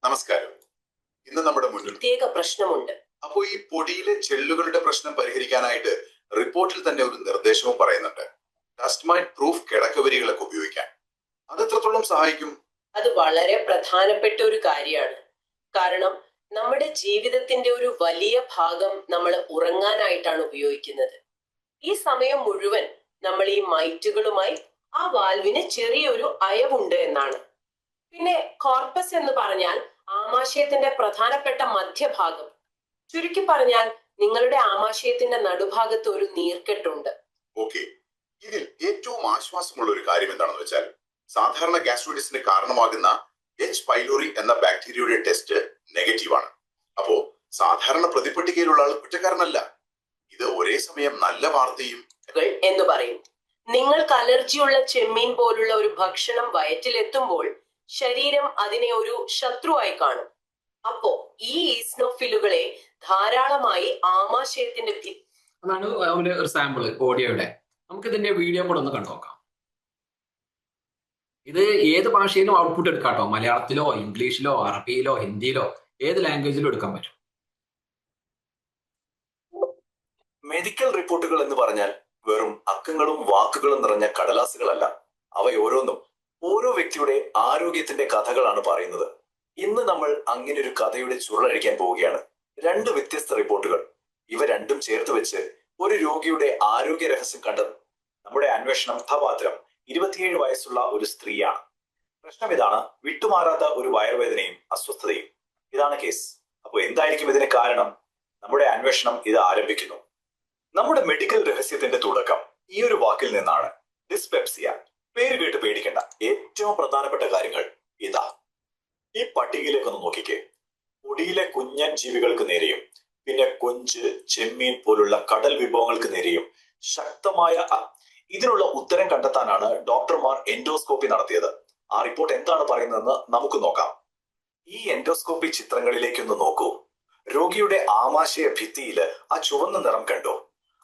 നമസ്കാരം. ഇന്ന് നമ്മുടെ മുന്നിൽ പ്രത്യേക പ്രശ്നമുണ്ട്. അപ്പോൾ ഈ പൊടിയിലെ ജെല്ലുകളുടെ പ്രശ്നം പരിഹരിക്കാനായിട്ട് റിപ്പോർട്ടിൽ തന്നെ ഒരു നിർദ്ദേശവും പറയുന്നുണ്ട്. ഡസ്റ്റ് മൈറ്റ് പ്രൂഫ് കിടക്കവരികളൊക്കെ ഉപയോഗിക്കാൻ. അത് എത്രത്തോളം സഹായിക്കും? അത് വളരെ പ്രധാനപ്പെട്ട ഒരു കാര്യമാണ്. കാരണം നമ്മുടെ ജീവിതത്തിന്റെ ഒരു വലിയ ഭാഗം നമ്മൾ ഉറങ്ങാനായിട്ടാണ് ഉപയോഗിക്കുന്നത്. ഈ സമയം മുഴുവൻ നമ്മൾ ഈ മൈറ്റുകളുമായി ആ വാൽവിന് ചെറിയൊരു അയവുണ്ട് എന്നാണ്. പിന്നെ കോർപ്പസ് എന്ന് പറഞ്ഞാൽ ആമാശയത്തിന്റെ പ്രധാനപ്പെട്ട മധ്യഭാഗം. ചുരുക്കി പറഞ്ഞാൽ നിങ്ങളുടെ ആമാശയത്തിന്റെ നടുഭാഗത്ത് ഒരു നീർക്കെട്ടുണ്ട്. ഓക്കെ, ഇതിൽ ഏറ്റവും ആശ്വാസമുള്ള ഒരു കാര്യം എന്താണെന്ന് വെച്ചാൽ സാധാരണ ഗ്യാസ്ട്രൈറ്റിസിന് കാരണമാകുന്ന എച്ച് പൈലോറി എന്ന ബാക്ടീരിയയുടെ ടെസ്റ്റ് നെഗറ്റീവ് ആണ്. അപ്പോ സാധാരണ പ്രതിപട്ടികയിലുള്ള ആൾ കുറ്റക്കാരനല്ല. ഇത് ഒരേ സമയം നല്ല വാർത്തയും എന്ന് പറയും. നിങ്ങൾക്ക് അലർജിയുള്ള ചെമ്മീൻ പോലുള്ള ഒരു ഭക്ഷണം വയറ്റിലെത്തുമ്പോൾ ശരീരം അതിനെ ഒരു ശത്രുവായി കാണും. അപ്പോ ഈ ഈസ്നോഫിലുകളെ ധാരാളമായി ആമാശയത്തിന്റെ അതാണ് അവന്റെ ഒരു സാമ്പിള് ഓഡിയോയുടെ. നമുക്ക് ഇതിന്റെ വീഡിയോ കൂടെ ഒന്ന് കണ്ടു നോക്കാം. ഇത് ഏത് ഭാഷയിലും ഔട്ട്പുട്ട് എടുക്കാട്ടോ. മലയാളത്തിലോ ഇംഗ്ലീഷിലോ അറബിയിലോ ഹിന്ദിയിലോ ഏത് ലാംഗ്വേജിലും എടുക്കാൻ പറ്റും. മെഡിക്കൽ റിപ്പോർട്ടുകൾ എന്ന് പറഞ്ഞാൽ വെറും അക്കങ്ങളും വാക്കുകളും നിറഞ്ഞ കടലാസുകളല്ല. അവയോരോന്നും ഓരോ വ്യക്തിയുടെ ആരോഗ്യത്തിന്റെ കഥകളാണ് പറയുന്നത്. ഇന്ന് നമ്മൾ അങ്ങനെ ഒരു കഥയുടെ ചുരുളഴിക്കാൻ പോവുകയാണ്. 2 വ്യത്യസ്ത റിപ്പോർട്ടുകൾ. ഇവ രണ്ടും ചേർത്ത് വെച്ച് ഒരു രോഗിയുടെ ആരോഗ്യ രഹസ്യം കണ്ടത്. നമ്മുടെ അന്വേഷണം കഥാപാത്രം 27 വയസ്സുള്ള ഒരു സ്ത്രീയാണ്. പ്രശ്നം ഇതാണ്: വിട്ടുമാറാത്ത ഒരു വയറുവേദനയും അസ്വസ്ഥതയും. ഇതാണ് കേസ്. അപ്പോൾ എന്തായിരിക്കും ഇതിന് കാരണം? നമ്മുടെ അന്വേഷണം ഇത് ആരംഭിക്കുന്നു. നമ്മുടെ മെഡിക്കൽ രഹസ്യത്തിന്റെ തുടക്കം ഈ ഒരു വാക്കിൽ നിന്നാണ്: ഡിസ്പെപ്സിയ. പേര് കേട്ട് പേടിക്കേണ്ട. ഏറ്റവും പ്രധാനപ്പെട്ട കാര്യങ്ങൾ ഇതാ. ഈ പട്ടികയിലേക്കൊന്ന് നോക്കിക്കേ. പൊടിയിലെ കുഞ്ഞൻ ജീവികൾക്ക് നേരെയും പിന്നെ കൊഞ്ച്, ചെമ്മീൻ പോലുള്ള കടൽ വിഭവങ്ങൾക്ക് നേരെയും ശക്തമായ ഇതിനുള്ള ഉത്തരം കണ്ടെത്താനാണ് ഡോക്ടർമാർ എൻഡോസ്കോപ്പി നടത്തിയത്. ആ റിപ്പോർട്ട് എന്താണ് പറയുന്നതെന്ന് നമുക്ക് നോക്കാം. ഈ എൻഡോസ്കോപ്പി ചിത്രങ്ങളിലേക്കൊന്ന് നോക്കൂ. രോഗിയുടെ ആമാശയ ഭിത്തിയില് ആ ചുവന്ന നിറം കണ്ടോ?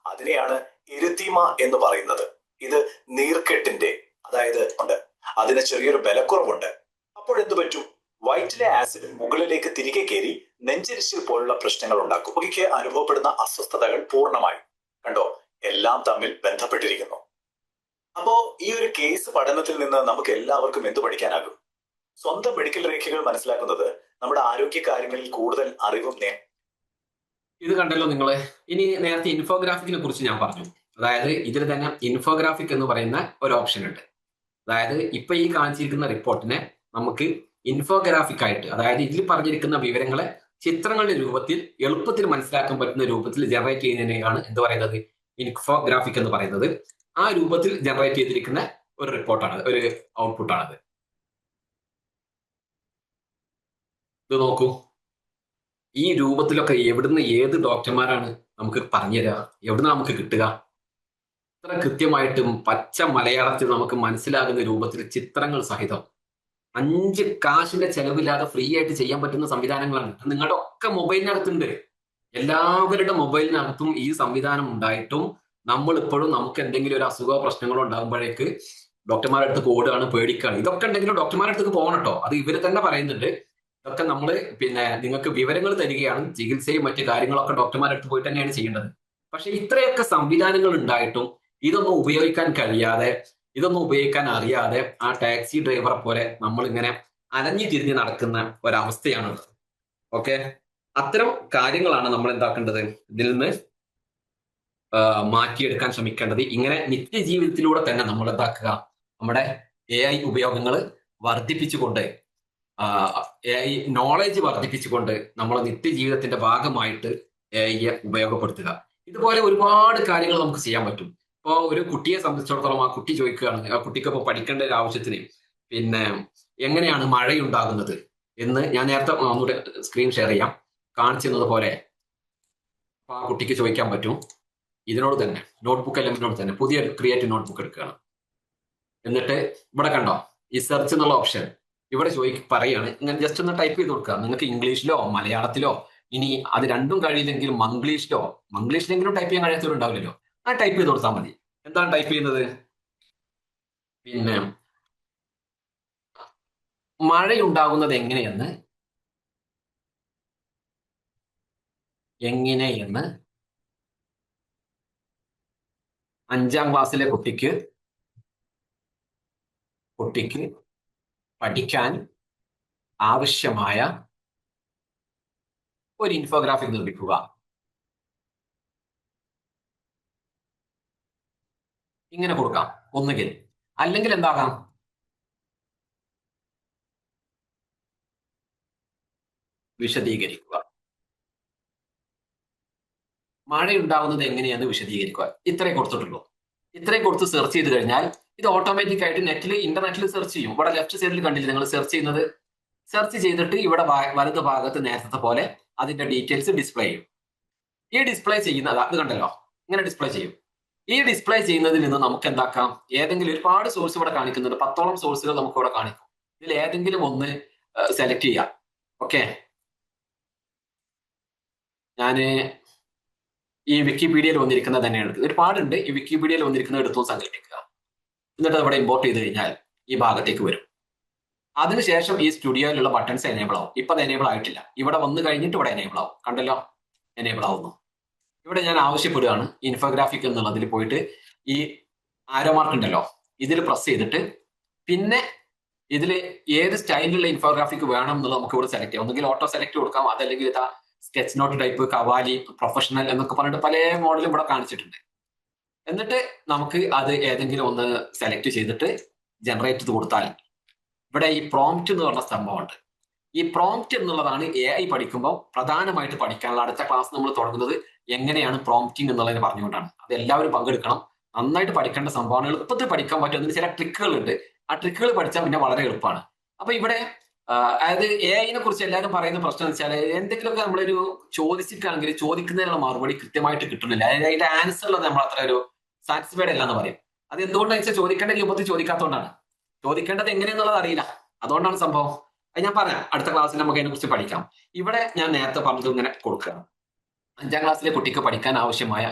അതിനെയാണ് എരിത്തീമ എന്ന് പറയുന്നത്. ഇത് നീർക്കെട്ടിന്റെ ഉണ്ട്. അതിന് ചെറിയൊരു ബലക്കുറവുണ്ട്. അപ്പോഴെന്തു പറ്റും? വയറ്റിലെ ആസിഡ് മുകളിലേക്ക് തിരികെ കയറി നെഞ്ചരിച്ചിൽ പോലുള്ള പ്രശ്നങ്ങൾ ഉണ്ടാക്കും. രോഗിക്ക് അനുഭവപ്പെടുന്ന അസ്വസ്ഥതകൾ പൂർണ്ണമായി കണ്ടോ, എല്ലാം തമ്മിൽ ബന്ധപ്പെട്ടിരിക്കുന്നു. അപ്പോ ഈ ഒരു കേസ് പഠനത്തിൽ നിന്ന് നമുക്ക് എല്ലാവർക്കും എന്ത് പഠിക്കാനാകും? സ്വന്തം മെഡിക്കൽ രേഖകൾ മനസ്സിലാക്കുന്നത് നമ്മുടെ ആരോഗ്യ കാര്യങ്ങളിൽ കൂടുതൽ അറിവും ഇത് കണ്ടല്ലോ നിങ്ങള്. ഇനി നേരത്തെ ഇൻഫോഗ്രാഫിക്കിനെ കുറിച്ച് ഞാൻ പറഞ്ഞു. അതായത് ഇതിൽ തന്നെ ഇൻഫോഗ്രാഫിക് എന്ന് പറയുന്ന ഒരു ഓപ്ഷൻ ഉണ്ട്. അതായത് ഇപ്പൊ ഈ കാണിച്ചിരിക്കുന്ന റിപ്പോർട്ടിനെ നമുക്ക് ഇൻഫോഗ്രാഫിക് ആയിട്ട്, അതായത് ഇതിൽ പറഞ്ഞിരിക്കുന്ന വിവരങ്ങളെ ചിത്രങ്ങളുടെ രൂപത്തിൽ എളുപ്പത്തിൽ മനസ്സിലാക്കാൻ പറ്റുന്ന രൂപത്തിൽ ജനറേറ്റ് ചെയ്യുന്നതിനെയാണ് എന്ത് പറയുന്നത്? ഇൻഫോഗ്രാഫിക് എന്ന് പറയുന്നത്. ആ രൂപത്തിൽ ജനറേറ്റ് ചെയ്തിരിക്കുന്ന ഒരു റിപ്പോർട്ടാണ്, ഒരു ഔട്ട്പുട്ടാണത്. ഇത് നോക്കൂ. ഈ രൂപത്തിലൊക്കെ എവിടുന്ന് ഏത് ഡോക്ടർമാരാണ് നമുക്ക് പറഞ്ഞുതരിക? എവിടുന്ന് നമുക്ക് കിട്ടുക? ഇത്ര കൃത്യമായിട്ടും പച്ച മലയാളത്തിൽ നമുക്ക് മനസ്സിലാകുന്ന രൂപത്തിൽ ചിത്രങ്ങൾ സഹിതം 5 കാശിന്റെ ചെലവില്ലാതെ ഫ്രീ ആയിട്ട് ചെയ്യാൻ പറ്റുന്ന സംവിധാനങ്ങളാണ്. നിങ്ങളുടെ ഒക്കെ മൊബൈലിനകത്തുണ്ട്. എല്ലാവരുടെ മൊബൈലിനകത്തും ഈ സംവിധാനം ഉണ്ടായിട്ടും നമ്മൾ ഇപ്പോഴും നമുക്ക് എന്തെങ്കിലും ഒരു അസുഖമോ പ്രശ്നങ്ങളോ ഉണ്ടാകുമ്പോഴേക്ക് ഡോക്ടർമാരുടെ അടുത്ത് ഓടുകയാണ്, പേടിക്കുകയാണ്. ഇതൊക്കെ ഉണ്ടെങ്കിലും ഡോക്ടർമാരുടെ അടുത്ത് പോകണം കേട്ടോ. അത് ഇവര് തന്നെ പറയുന്നുണ്ട്. ഇതൊക്കെ നമ്മൾ നിങ്ങൾക്ക് വിവരങ്ങൾ തരികയാണ്. ചികിത്സയും മറ്റു കാര്യങ്ങളൊക്കെ ഡോക്ടർമാരുടെ അടുത്ത് പോയിട്ട് തന്നെയാണ് ചെയ്യേണ്ടത്. പക്ഷെ ഇത്രയൊക്കെ സംവിധാനങ്ങൾ ഉണ്ടായിട്ടും ഇതൊന്നും ഉപയോഗിക്കാൻ കഴിയാതെ, ഇതൊന്നും ഉപയോഗിക്കാൻ അറിയാതെ ആ ടാക്സി ഡ്രൈവറെ പോലെ നമ്മൾ ഇങ്ങനെ അലഞ്ഞു തിരിഞ്ഞ് നടക്കുന്ന ഒരവസ്ഥയാണുള്ളത്. ഓക്കെ, അത്തരം കാര്യങ്ങളാണ് നമ്മൾ എന്താക്കേണ്ടത്? ഇതിൽ നിന്ന് മാറ്റിയെടുക്കാൻ ശ്രമിക്കേണ്ടത്. ഇങ്ങനെ നിത്യജീവിതത്തിലൂടെ തന്നെ നമ്മൾ എന്താക്കുക? നമ്മുടെ AI ഉപയോഗങ്ങൾ വർദ്ധിപ്പിച്ചുകൊണ്ട്, AI നോളേജ് വർദ്ധിപ്പിച്ചുകൊണ്ട് നമ്മൾ നിത്യജീവിതത്തിന്റെ ഭാഗമായിട്ട് AI ഉപയോഗപ്പെടുത്തുക. ഇതുപോലെ ഒരുപാട് കാര്യങ്ങൾ നമുക്ക് ചെയ്യാൻ പറ്റും. ഇപ്പോൾ ഒരു കുട്ടിയെ സംബന്ധിച്ചിടത്തോളം ആ കുട്ടി ചോദിക്കുകയാണ്, ആ കുട്ടിക്ക് ഇപ്പോൾ പഠിക്കേണ്ട ഒരു ആവശ്യത്തിന് പിന്നെ എങ്ങനെയാണ് മഴയുണ്ടാകുന്നത് എന്ന് ഞാൻ നേരത്തെ ഒന്നുകൂടെ സ്ക്രീൻ ഷെയർ ചെയ്യാം. കാണിച്ചിരുന്നത് പോലെ അപ്പൊ ആ കുട്ടിക്ക് ചോദിക്കാൻ പറ്റും. ഇതിനോട് തന്നെ നോട്ട്ബുക്ക് എലമെന്റിനോട് തന്നെ പുതിയ ക്രിയേറ്റ് നോട്ട്ബുക്ക് എടുക്കുകയാണ്. എന്നിട്ട് ഇവിടെ കണ്ടോ ഈ സെർച്ച് എന്നുള്ള ഓപ്ഷൻ ഇവിടെ പറയാണ്. ഇങ്ങനെ ജസ്റ്റ് ഒന്ന് ടൈപ്പ് ചെയ്ത് കൊടുക്കുക. നിങ്ങൾക്ക് ഇംഗ്ലീഷിലോ മലയാളത്തിലോ, ഇനി അത് രണ്ടും കഴിയില്ലെങ്കിലും മംഗ്ലീഷിലെങ്കിലും ടൈപ്പ് ചെയ്യാൻ കഴിയാത്തവരുണ്ടാവില്ലല്ലോ, ആ ടൈപ്പ് ചെയ്ത് കൊടുത്താൽ മതി. എന്താണ് ടൈപ്പ് ചെയ്യുന്നത്? പിന്നെ മഴയുണ്ടാകുന്നത് എങ്ങനെയെന്ന് 5ാം ക്ലാസ്സിലെ കുട്ടിക്ക് പഠിക്കാൻ ആവശ്യമായ ഒരു ഇൻഫോഗ്രാഫിക് നിർമ്മിക്കുക. ഇങ്ങനെ കൊടുക്കാം ഒന്നുകിൽ. അല്ലെങ്കിൽ എന്താകാം, വിശദീകരിക്കുക. മഴയുണ്ടാവുന്നത് എങ്ങനെയാന്ന് വിശദീകരിക്കുക. ഇത്രയും കൊടുത്തിട്ടുള്ളൂ. ഇത്രയും കൊടുത്ത് സെർച്ച് ചെയ്ത് കഴിഞ്ഞാൽ ഇത് ഓട്ടോമാറ്റിക് ആയിട്ട് ഇന്റർനെറ്റിൽ സെർച്ച് ചെയ്യും. ഇവിടെ ലെഫ്റ്റ് സൈഡിൽ കണ്ടില്ലേ നിങ്ങൾ സെർച്ച് ചെയ്യുന്നത്? സെർച്ച് ചെയ്തിട്ട് ഇവിടെ വലത് ഭാഗത്ത് നേരത്തെ പോലെ അതിന്റെ ഡീറ്റെയിൽസ് ഡിസ്പ്ലേ ചെയ്യും. ഈ ഡിസ്പ്ലേ ചെയ്യുന്നത് അത് കണ്ടല്ലോ, ഇങ്ങനെ ഡിസ്പ്ലേ ചെയ്യും. ഈ ഡിസ്പ്ലേ ചെയ്യുന്നതിൽ നിന്ന് നമുക്ക് എന്താക്കാം, ഏതെങ്കിലും ഒരുപാട് സോഴ്സ് ഇവിടെ കാണിക്കുന്നുണ്ട്, 10ഓളം സോഴ്സുകൾ നമുക്ക് ഇവിടെ കാണിക്കും. ഇതിൽ ഏതെങ്കിലും ഒന്ന് സെലക്ട് ചെയ്യാം. ഓക്കെ, ഞാന് ഈ വിക്കിപീഡിയയിൽ വന്നിരിക്കുന്നത് തന്നെയാണ് എടുക്കുന്നത്. ഒരുപാടുണ്ട്, ഈ വിക്കിപീഡിയയിൽ വന്നിരിക്കുന്നത് എടുത്തു സങ്കല്പിക്കുക. എന്നിട്ട് ഇവിടെ ഇമ്പോർട്ട് ചെയ്ത് കഴിഞ്ഞാൽ ഈ ഭാഗത്തേക്ക് വരും. അതിനുശേഷം ഈ സ്റ്റുഡിയോയിലുള്ള ബട്ടൺസ് എനേബിൾ ആവും. ഇപ്പൊ അത് എനേബിൾ ആയിട്ടില്ല. ഇവിടെ വന്നു കഴിഞ്ഞിട്ട് ഇവിടെ എനേബിൾ ആവും. കണ്ടല്ലോ, എനേബിൾ ആവുന്നു. ഇവിടെ ഞാൻ ആവശ്യപ്പെടുകയാണ് ഇൻഫോഗ്രാഫിക് എന്നുള്ളതിൽ പോയിട്ട് ഈ ആരോ മാർക്ക് ഉണ്ടല്ലോ, ഇതിൽ പ്രസ് ചെയ്തിട്ട് പിന്നെ ഇതിൽ ഏത് സ്റ്റൈലിലുള്ള ഇൻഫോഗ്രാഫിക് വേണം എന്നുള്ളത് നമുക്ക് ഇവിടെ സെലക്ട് ചെയ്യാം. ഒന്നുകിൽ ഓട്ടോ സെലക്ട് കൊടുക്കാം, അതല്ലെങ്കിൽ ഇതാ സ്കെച്ച് നോട്ട് ടൈപ്പ്, കവാലി, പ്രൊഫഷണൽ എന്നൊക്കെ പറഞ്ഞിട്ട് പല മോഡലും ഇവിടെ കാണിച്ചിട്ടുണ്ട്. എന്നിട്ട് നമുക്ക് അത് ഏതെങ്കിലും ഒന്ന് സെലക്ട് ചെയ്തിട്ട് ജനറേറ്റ് ചെയ്ത് കൊടുത്താൽ ഇവിടെ ഈ പ്രോംപ്റ്റ് എന്ന് പറഞ്ഞ സംഭവമുണ്ട്. ഈ പ്രോംപ്റ്റ് എന്നുള്ളതാണ് AI പഠിക്കുമ്പോൾ പ്രധാനമായിട്ട് പഠിക്കാനുള്ള. അടുത്ത ക്ലാസ് നമ്മൾ തുടങ്ങുന്നത് എങ്ങനെയാണ് പ്രോംപ്റ്റിംഗ് എന്നുള്ളതിനെ പറഞ്ഞുകൊണ്ടാണ്. അത് എല്ലാവരും പങ്കെടുക്കണം. നന്നായിട്ട് പഠിക്കേണ്ട സംഭവമാണ്. എളുപ്പത്തിൽ പഠിക്കാൻ പറ്റുന്ന ചില ട്രിക്കുകൾ ഉണ്ട്. ആ ട്രിക്കുകൾ പഠിച്ചാൽ പിന്നെ വളരെ എളുപ്പമാണ്. അപ്പൊ ഇവിടെ അതായത് AI കുറിച്ച് എല്ലാവരും പറയുന്ന പ്രശ്നം എന്ന് വെച്ചാൽ എന്തെങ്കിലുമൊക്കെ നമ്മളൊരു ചോദിച്ചിട്ടാണെങ്കിൽ ചോദിക്കുന്നതിനുള്ള മറുപടി കൃത്യമായിട്ട് കിട്ടുന്നില്ല. അതായത് അതിന്റെ ആൻസറിൽ നമ്മൾ അത്ര ഒരു സാറ്റിസ്ഫൈഡ് അല്ല എന്ന് പറയും. അത് എന്തുകൊണ്ടാണെന്ന് വെച്ചാൽ ചോദിക്കേണ്ട രൂപത്തിൽ ചോദിക്കാത്തതുകൊണ്ടാണ്. ചോദിക്കേണ്ടത് എങ്ങനെയെന്നുള്ളത് അറിയില്ല, അതുകൊണ്ടാണ് സംഭവം. അത് ഞാൻ പറയാം, അടുത്ത ക്ലാസ്സിൽ നമുക്ക് അതിനെ കുറിച്ച് പഠിക്കാം. ഇവിടെ ഞാൻ നേരത്തെ പറഞ്ഞത് ഇങ്ങനെ കൊടുക്കുകയാണ്. 5ാം ക്ലാസ്സിലെ കുട്ടിക്ക് പഠിക്കാൻ ആവശ്യമായ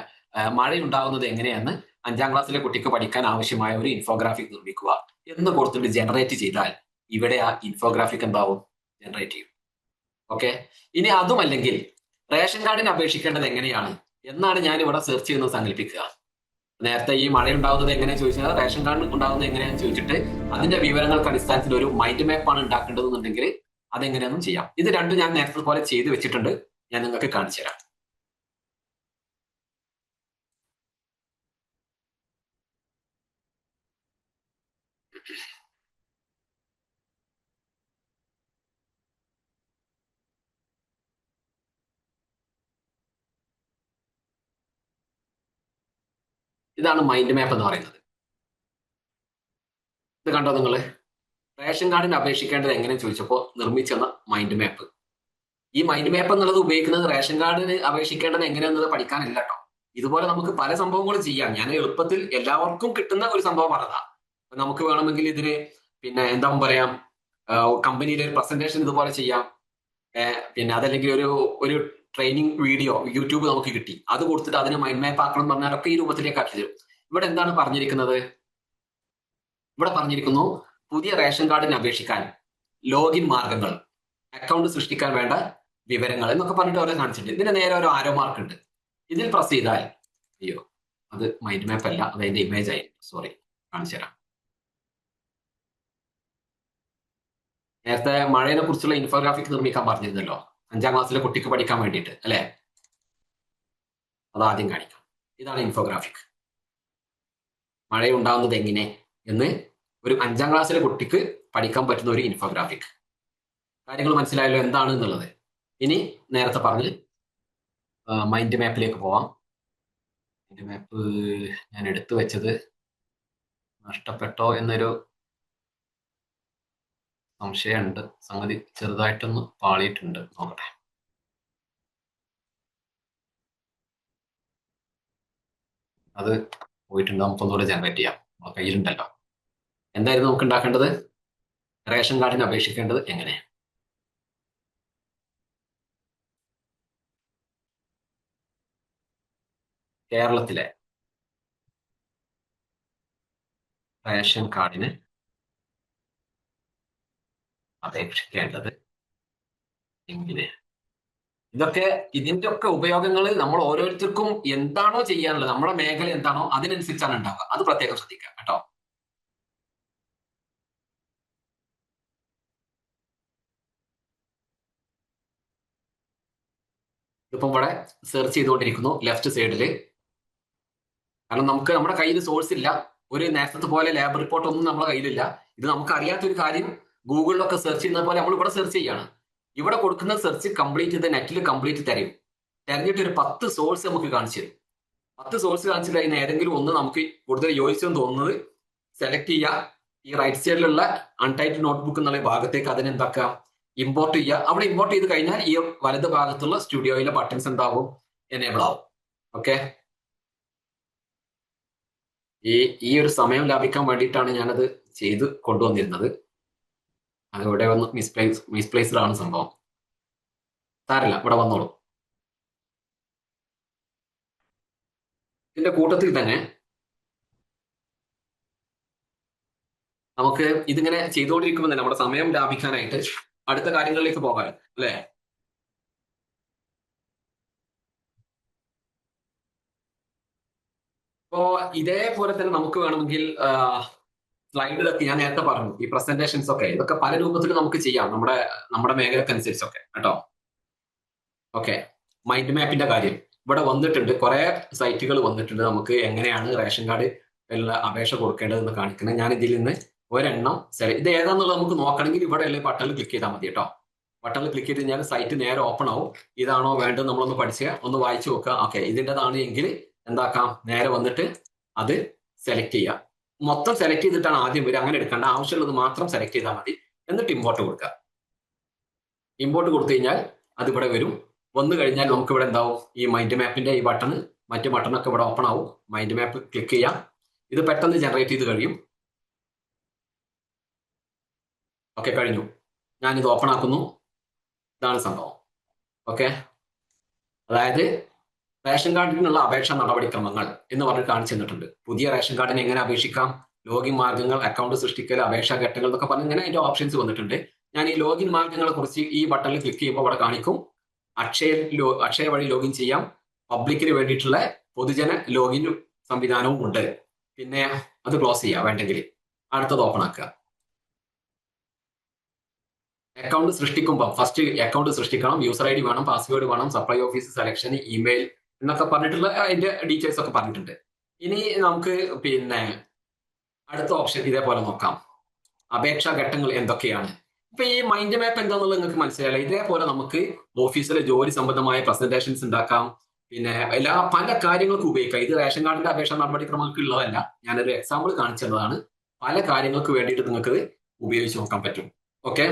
മഴയുണ്ടാകുന്നത് എങ്ങനെയെന്ന് 5ാം ക്ലാസ്സിലെ കുട്ടിക്ക് പഠിക്കാൻ ആവശ്യമായ ഒരു ഇൻഫോഗ്രാഫിക് നിർമ്മിക്കുക എന്ന് കൊടുത്തിട്ട് ജനറേറ്റ് ചെയ്താൽ ഇവിടെ ആ ഇൻഫോഗ്രാഫിക് എന്താവും, ജനറേറ്റ് ചെയ്യും. ഓക്കെ, ഇനി അതുമല്ലെങ്കിൽ റേഷൻ കാർഡിന് അപേക്ഷിക്കേണ്ടത് എങ്ങനെയാണ് എന്നാണ് ഞാൻ ഇവിടെ സെർച്ച് ചെയ്യുന്നത് സങ്കല്പിക്കുക. നേരത്തെ ഈ മഴ ഉണ്ടാകുന്നത് എങ്ങനെയാണെന്ന് ചോദിച്ചാൽ റേഷൻ കാർഡ് ഉണ്ടാകുന്നത് എങ്ങനെയാണെന്ന് ചോദിച്ചിട്ട് അതിന്റെ വിവരങ്ങൾക്ക് അടിസ്ഥാനത്തിൽ ഒരു മൈൻഡ് മാപ്പാണ് ഉണ്ടാക്കേണ്ടതെന്നുണ്ടെങ്കിൽ അതെങ്ങനെയാണെന്നും ചെയ്യാം. ഇത് രണ്ടും ഞാൻ നേരത്തെ പോലെ ചെയ്തു വെച്ചിട്ടുണ്ട്, ഞാൻ നിങ്ങൾക്ക് കാണിച്ചു തരാം. ഇതാണ് മൈൻഡ് മാപ്പ് എന്ന് പറയുന്നത്. ഇത് കണ്ടോ നിങ്ങൾ? റേഷൻ കാർഡിന് അപേക്ഷിക്കേണ്ടത് എങ്ങനെയെന്ന് ചോദിച്ചപ്പോൾ നിർമ്മിച്ചെന്ന മൈൻഡ് മാപ്പ്. ഈ മൈൻഡ് മാപ്പ് എന്നുള്ളത് ഉപയോഗിക്കുന്നത് റേഷൻ കാർഡിന് അപേക്ഷിക്കേണ്ടത് എങ്ങനെയാണെന്നത് പഠിക്കാനല്ല കേട്ടോ. ഇതുപോലെ നമുക്ക് പല സംഭവങ്ങളും ചെയ്യാം. ഞാൻ എളുപ്പത്തിൽ എല്ലാവർക്കും കിട്ടുന്ന ഒരു സംഭവം പറഞ്ഞതാ. നമുക്ക് വേണമെങ്കിൽ ഇതിന് പിന്നെ എന്താ പറയാം, കമ്പനിയിലെ ഒരു പ്രസന്റേഷൻ ഇതുപോലെ ചെയ്യാം. പിന്നെ അതല്ലെങ്കിൽ ഒരു ട്രെയിനിങ് വീഡിയോ യൂട്യൂബ് നമുക്ക് കിട്ടി, അത് കൊടുത്തിട്ട് അതിനെ മൈൻഡ് മാപ്പ് ആക്കണം എന്ന് പറഞ്ഞാലൊക്കെ ഈ രൂപത്തിലേക്ക് ആക്കി തരും. ഇവിടെ എന്താണ് പറഞ്ഞിരിക്കുന്നത്? ഇവിടെ പറഞ്ഞിരിക്കുന്നു പുതിയ റേഷൻ കാർഡിന് അപേക്ഷിക്കാൻ ലോഗിൻ മാർഗങ്ങൾ, അക്കൗണ്ട് സൃഷ്ടിക്കാൻ വേണ്ട വിവരങ്ങൾ എന്നൊക്കെ പറഞ്ഞിട്ട് ഓരോ കാണിച്ചിട്ടുണ്ട്. ഇതിന് നേരെ ഒരു ആരോ മാർക്ക് ഉണ്ട്. ഇതിൽ പ്രസ് ചെയ്താൽ, അയ്യോ അത് മൈൻഡ് മാപ്പ് അല്ല, അത് അതിന്റെ ഇമേജ് ആയി, സോറി, കാണിച്ചു തരാം. നേരത്തെ മഴയെ കുറിച്ചുള്ള ഇൻഫോഗ്രാഫിക് നിർമ്മിക്കാൻ പറഞ്ഞിരുന്നല്ലോ 5ാം ക്ലാസ്സിലെ കുട്ടിക്ക് പഠിക്കാൻ വേണ്ടിയിട്ട്, അല്ലെ? അത് ആദ്യം കാണിക്കാം. ഇതാണ് ഇൻഫോഗ്രാഫിക്. മഴയുണ്ടാകുന്നത് എങ്ങനെ എന്ന് ഒരു 5ാം ക്ലാസ്സിലെ കുട്ടിക്ക് പഠിക്കാൻ പറ്റുന്ന ഒരു ഇൻഫോഗ്രാഫിക്. കാര്യങ്ങൾ മനസ്സിലായല്ലോ എന്താണ് എന്നുള്ളത്. ഇനി നേരത്തെ പറഞ്ഞ് മൈൻഡ് മാപ്പിലേക്ക് പോവാം. മൈൻഡ് മാപ്പ് ഞാൻ എടുത്തു വെച്ചത് നഷ്ടപ്പെട്ടോ എന്നൊരു സംശയമുണ്ട്. സംഗതി ചെറുതായിട്ടൊന്ന് പാളിയിട്ടുണ്ട്. നോക്കട്ടെ. അത് പോയിട്ടുണ്ട്. നമുക്കൊന്നുകൂടെ ജനറേറ്റ് ചെയ്യാം. നമ്മുടെ കയ്യിലുണ്ടല്ലോ. എന്തായിരുന്നു നമുക്ക് ഉണ്ടാക്കേണ്ടത്? റേഷൻ കാർഡിന് അപേക്ഷിക്കേണ്ടത് എങ്ങനെ? കേരളത്തിലെ റേഷൻ കാർഡിന് അപേക്ഷിക്കേണ്ടത് എങ്ങനെ? ഇതിന്റെ ഒക്കെ ഉപയോഗങ്ങൾ നമ്മൾ ഓരോരുത്തർക്കും എന്താണോ ചെയ്യാനുള്ളത്, നമ്മുടെ മേഖല എന്താണോ അതിനനുസരിച്ചാണ് ഉണ്ടാവുക. അത് പ്രത്യേകം ശ്രദ്ധിക്കുക കേട്ടോ. ഇതിപ്പം ഇവിടെ സെർച്ച് ചെയ്തുകൊണ്ടിരിക്കുന്നു ലെഫ്റ്റ് സൈഡിൽ. കാരണം നമുക്ക് നമ്മുടെ കയ്യിൽ സോഴ്സ് ഇല്ല. ഒരു നേരത്തെ പോലെ ലാബ് റിപ്പോർട്ട് ഒന്നും നമ്മുടെ കയ്യിലില്ല. ഇത് നമുക്ക് അറിയാത്തൊരു കാര്യം ഗൂഗിളിലൊക്കെ സെർച്ച് ചെയ്യുന്ന പോലെ നമ്മൾ ഇവിടെ സെർച്ച് ചെയ്യാണ്. ഇവിടെ കൊടുക്കുന്ന സെർച്ച് കംപ്ലീറ്റ് ചെയ്ത് നെറ്റിൽ കംപ്ലീറ്റ് തരും. തെരഞ്ഞിട്ട് ഒരു 10 സോഴ്സ് നമുക്ക് കാണിച്ചു തരും. 10 സോഴ്സ് കാണിച്ചു കഴിഞ്ഞ ഏതെങ്കിലും ഒന്ന് നമുക്ക് കൂടുതൽ യോജിച്ചെന്ന് തോന്നുന്നത് സെലക്ട് ചെയ്യുക. ഈ റൈറ്റ് സൈഡിലുള്ള അൺടൈറ്റിൽ നോട്ട്ബുക്ക് എന്നുള്ള ഭാഗത്തേക്ക് അതിനെന്താക്കുക, ഇമ്പോർട്ട് ചെയ്യുക. അവിടെ ഇമ്പോർട്ട് ചെയ്ത് കഴിഞ്ഞാൽ ഈ വലത് ഭാഗത്തുള്ള സ്റ്റുഡിയോയിലെ ബട്ടൺസ് എന്താവും, എനേബിൾ ആവും. ഓക്കെ, ഈ ഒരു സമയം ലാഭിക്കാൻ വേണ്ടിയിട്ടാണ് ഞാനത് ചെയ്ത് കൊണ്ടുവന്നിരുന്നത്. അതിവിടെ വന്ന് മിസ്പ്ലേസ്ഡ് ആണ് സംഭവം. സാരില്ല, ഇവിടെ വന്നോളൂ. ഇതിന്റെ കൂട്ടത്തിൽ തന്നെ നമുക്ക് ഇതിങ്ങനെ ചെയ്തുകൊണ്ടിരിക്കുമ്പോൾ തന്നെ നമ്മുടെ സമയം ലാഭിക്കാനായിട്ട് അടുത്ത കാര്യങ്ങളിലേക്ക് പോകാം അല്ലേ? ഇപ്പോ ഇതേപോലെ തന്നെ നമുക്ക് വേണമെങ്കിൽ സ്ലൈഡിലൊക്കെ ഞാൻ നേരത്തെ പറഞ്ഞു, ഈ പ്രസന്റേഷൻസ് ഒക്കെ ഇതൊക്കെ പല രൂപത്തിൽ നമുക്ക് ചെയ്യാം നമ്മുടെ മേഖലക്കനുസരിച്ചൊക്കെ കേട്ടോ. ഓക്കെ, മൈൻഡ് മാപ്പിന്റെ കാര്യം ഇവിടെ വന്നിട്ടുണ്ട്. കുറെ സൈറ്റുകൾ വന്നിട്ടുണ്ട്. നമുക്ക് എങ്ങനെയാണ് റേഷൻ കാർഡ് ഉള്ള അപേക്ഷ കൊടുക്കേണ്ടതെന്ന് കാണിക്കുന്നത്. ഞാൻ ഇതിൽ നിന്ന് ഒരെണ്ണം ഇത് ഏതാന്നുള്ളത് നമുക്ക് നോക്കണമെങ്കിൽ ഇവിടെ ഉള്ള ബട്ടണിൽ ക്ലിക്ക് ചെയ്താൽ മതി കേട്ടോ. ബട്ടണിൽ ക്ലിക്ക് ചെയ്ത് കഴിഞ്ഞാൽ സൈറ്റ് നേരെ ഓപ്പൺ ആവും. ഇതാണോ വേണ്ടത് നമ്മളൊന്ന് പഠിക്കുക, ഒന്ന് വായിച്ചു നോക്കുക. ഓക്കെ, ഇതിൻ്റെതാണ് എങ്കിൽ എന്താക്കാം, നേരെ വന്നിട്ട് അത് സെലക്ട് ചെയ്യുക. മൊത്തം സെലക്ട് ചെയ്തിട്ടാണ് ആദ്യം വരിക. അങ്ങനെ എടുക്കേണ്ട, ആവശ്യമുള്ളത് മാത്രം സെലക്ട് ചെയ്താൽ മതി. എന്നിട്ട് ഇമ്പോർട്ട് കൊടുക്കുക. ഇമ്പോർട്ട് കൊടുത്തു കഴിഞ്ഞാൽ അതിവിടെ വരും. വന്നു കഴിഞ്ഞാൽ നമുക്ക് ഇവിടെ എന്താവും, ഈ മൈൻഡ് മാപ്പിന്റെ ഈ ബട്ടൺ, മറ്റു ബട്ടണൊക്കെ ഇവിടെ ഓപ്പൺ ആവും. മൈൻഡ് മാപ്പ് ക്ലിക്ക് ചെയ്യാം. ഇത് പെട്ടെന്ന് ജനറേറ്റ് ചെയ്ത് കഴിയും. ഓക്കെ, കഴിഞ്ഞു. ഞാനിത് ഓപ്പൺ ആക്കുന്നു. ഇതാണ് സംഭവം. ഓക്കെ, അതായത് റേഷൻ കാർഡിനുള്ള അപേക്ഷാ നടപടിക്രമങ്ങൾ എന്ന് പറഞ്ഞ് കാണിച്ചു തന്നിട്ടുണ്ട്. പുതിയ റേഷൻ കാർഡിന് എങ്ങനെ അപേക്ഷിക്കാം, ലോഗിൻ മാർഗങ്ങൾ, അക്കൗണ്ട് സൃഷ്ടിക്കൽ, അപേക്ഷാ ഘട്ടങ്ങൾ എന്നൊക്കെ പറഞ്ഞ് ഇങ്ങനെ അതിന്റെ ഓപ്ഷൻസ് വന്നിട്ടുണ്ട്. ഞാൻ ഈ ലോഗിൻ മാർഗങ്ങളെ കുറിച്ച് ഈ ബട്ടണിൽ ക്ലിക്ക് ചെയ്യുമ്പോൾ അവിടെ കാണിക്കും അക്ഷയ വഴി ലോഗിൻ ചെയ്യാം. പബ്ലിക്കിന് വേണ്ടിയിട്ടുള്ള പൊതുജന ലോഗിൻ സംവിധാനവും ഉണ്ട്. പിന്നെ അത് ക്ലോസ് ചെയ്യാം വേണ്ടെങ്കിൽ. അടുത്തത് ഓപ്പൺ ആക്കുക. അക്കൗണ്ട് സൃഷ്ടിക്കുമ്പോൾ ഫസ്റ്റ് അക്കൗണ്ട് സൃഷ്ടിക്കണം. യൂസർ ഐ ഡി വേണം, പാസ്വേഡ് വേണം, സപ്ലൈ ഓഫീസ് സെലക്ഷൻ, ഇമെയിൽ എന്നൊക്കെ പറഞ്ഞിട്ടുള്ള അതിന്റെ ഡീറ്റെയിൽസ് ഒക്കെ പറഞ്ഞിട്ടുണ്ട്. ഇനി നമുക്ക് പിന്നെ അടുത്ത ഓപ്ഷൻ ഇതേപോലെ നോക്കാം. അപേക്ഷാ ഘട്ടങ്ങൾ എന്തൊക്കെയാണ്? ഇപ്പൊ ഈ മൈൻഡ് മാപ്പ് എന്താണെന്നുള്ളത് നിങ്ങൾക്ക് മനസ്സിലായില്ല. ഇതേപോലെ നമുക്ക് ഓഫീസിലെ ജോലി സംബന്ധമായ പ്രസന്റേഷൻസ് ഉണ്ടാക്കാം. പിന്നെ പല കാര്യങ്ങൾക്കും ഉപയോഗിക്കാം. ഇത് റേഷൻ കാർഡിന്റെ അപേക്ഷാ നടപടിക്രമങ്ങൾക്ക് ഉള്ളതല്ല, ഞാനൊരു എക്സാമ്പിൾ കാണിച്ചു തന്നതാണ്. പല കാര്യങ്ങൾക്ക് വേണ്ടിയിട്ട് നിങ്ങൾക്ക് ഉപയോഗിച്ച് നോക്കാൻ പറ്റും. ഓക്കെ,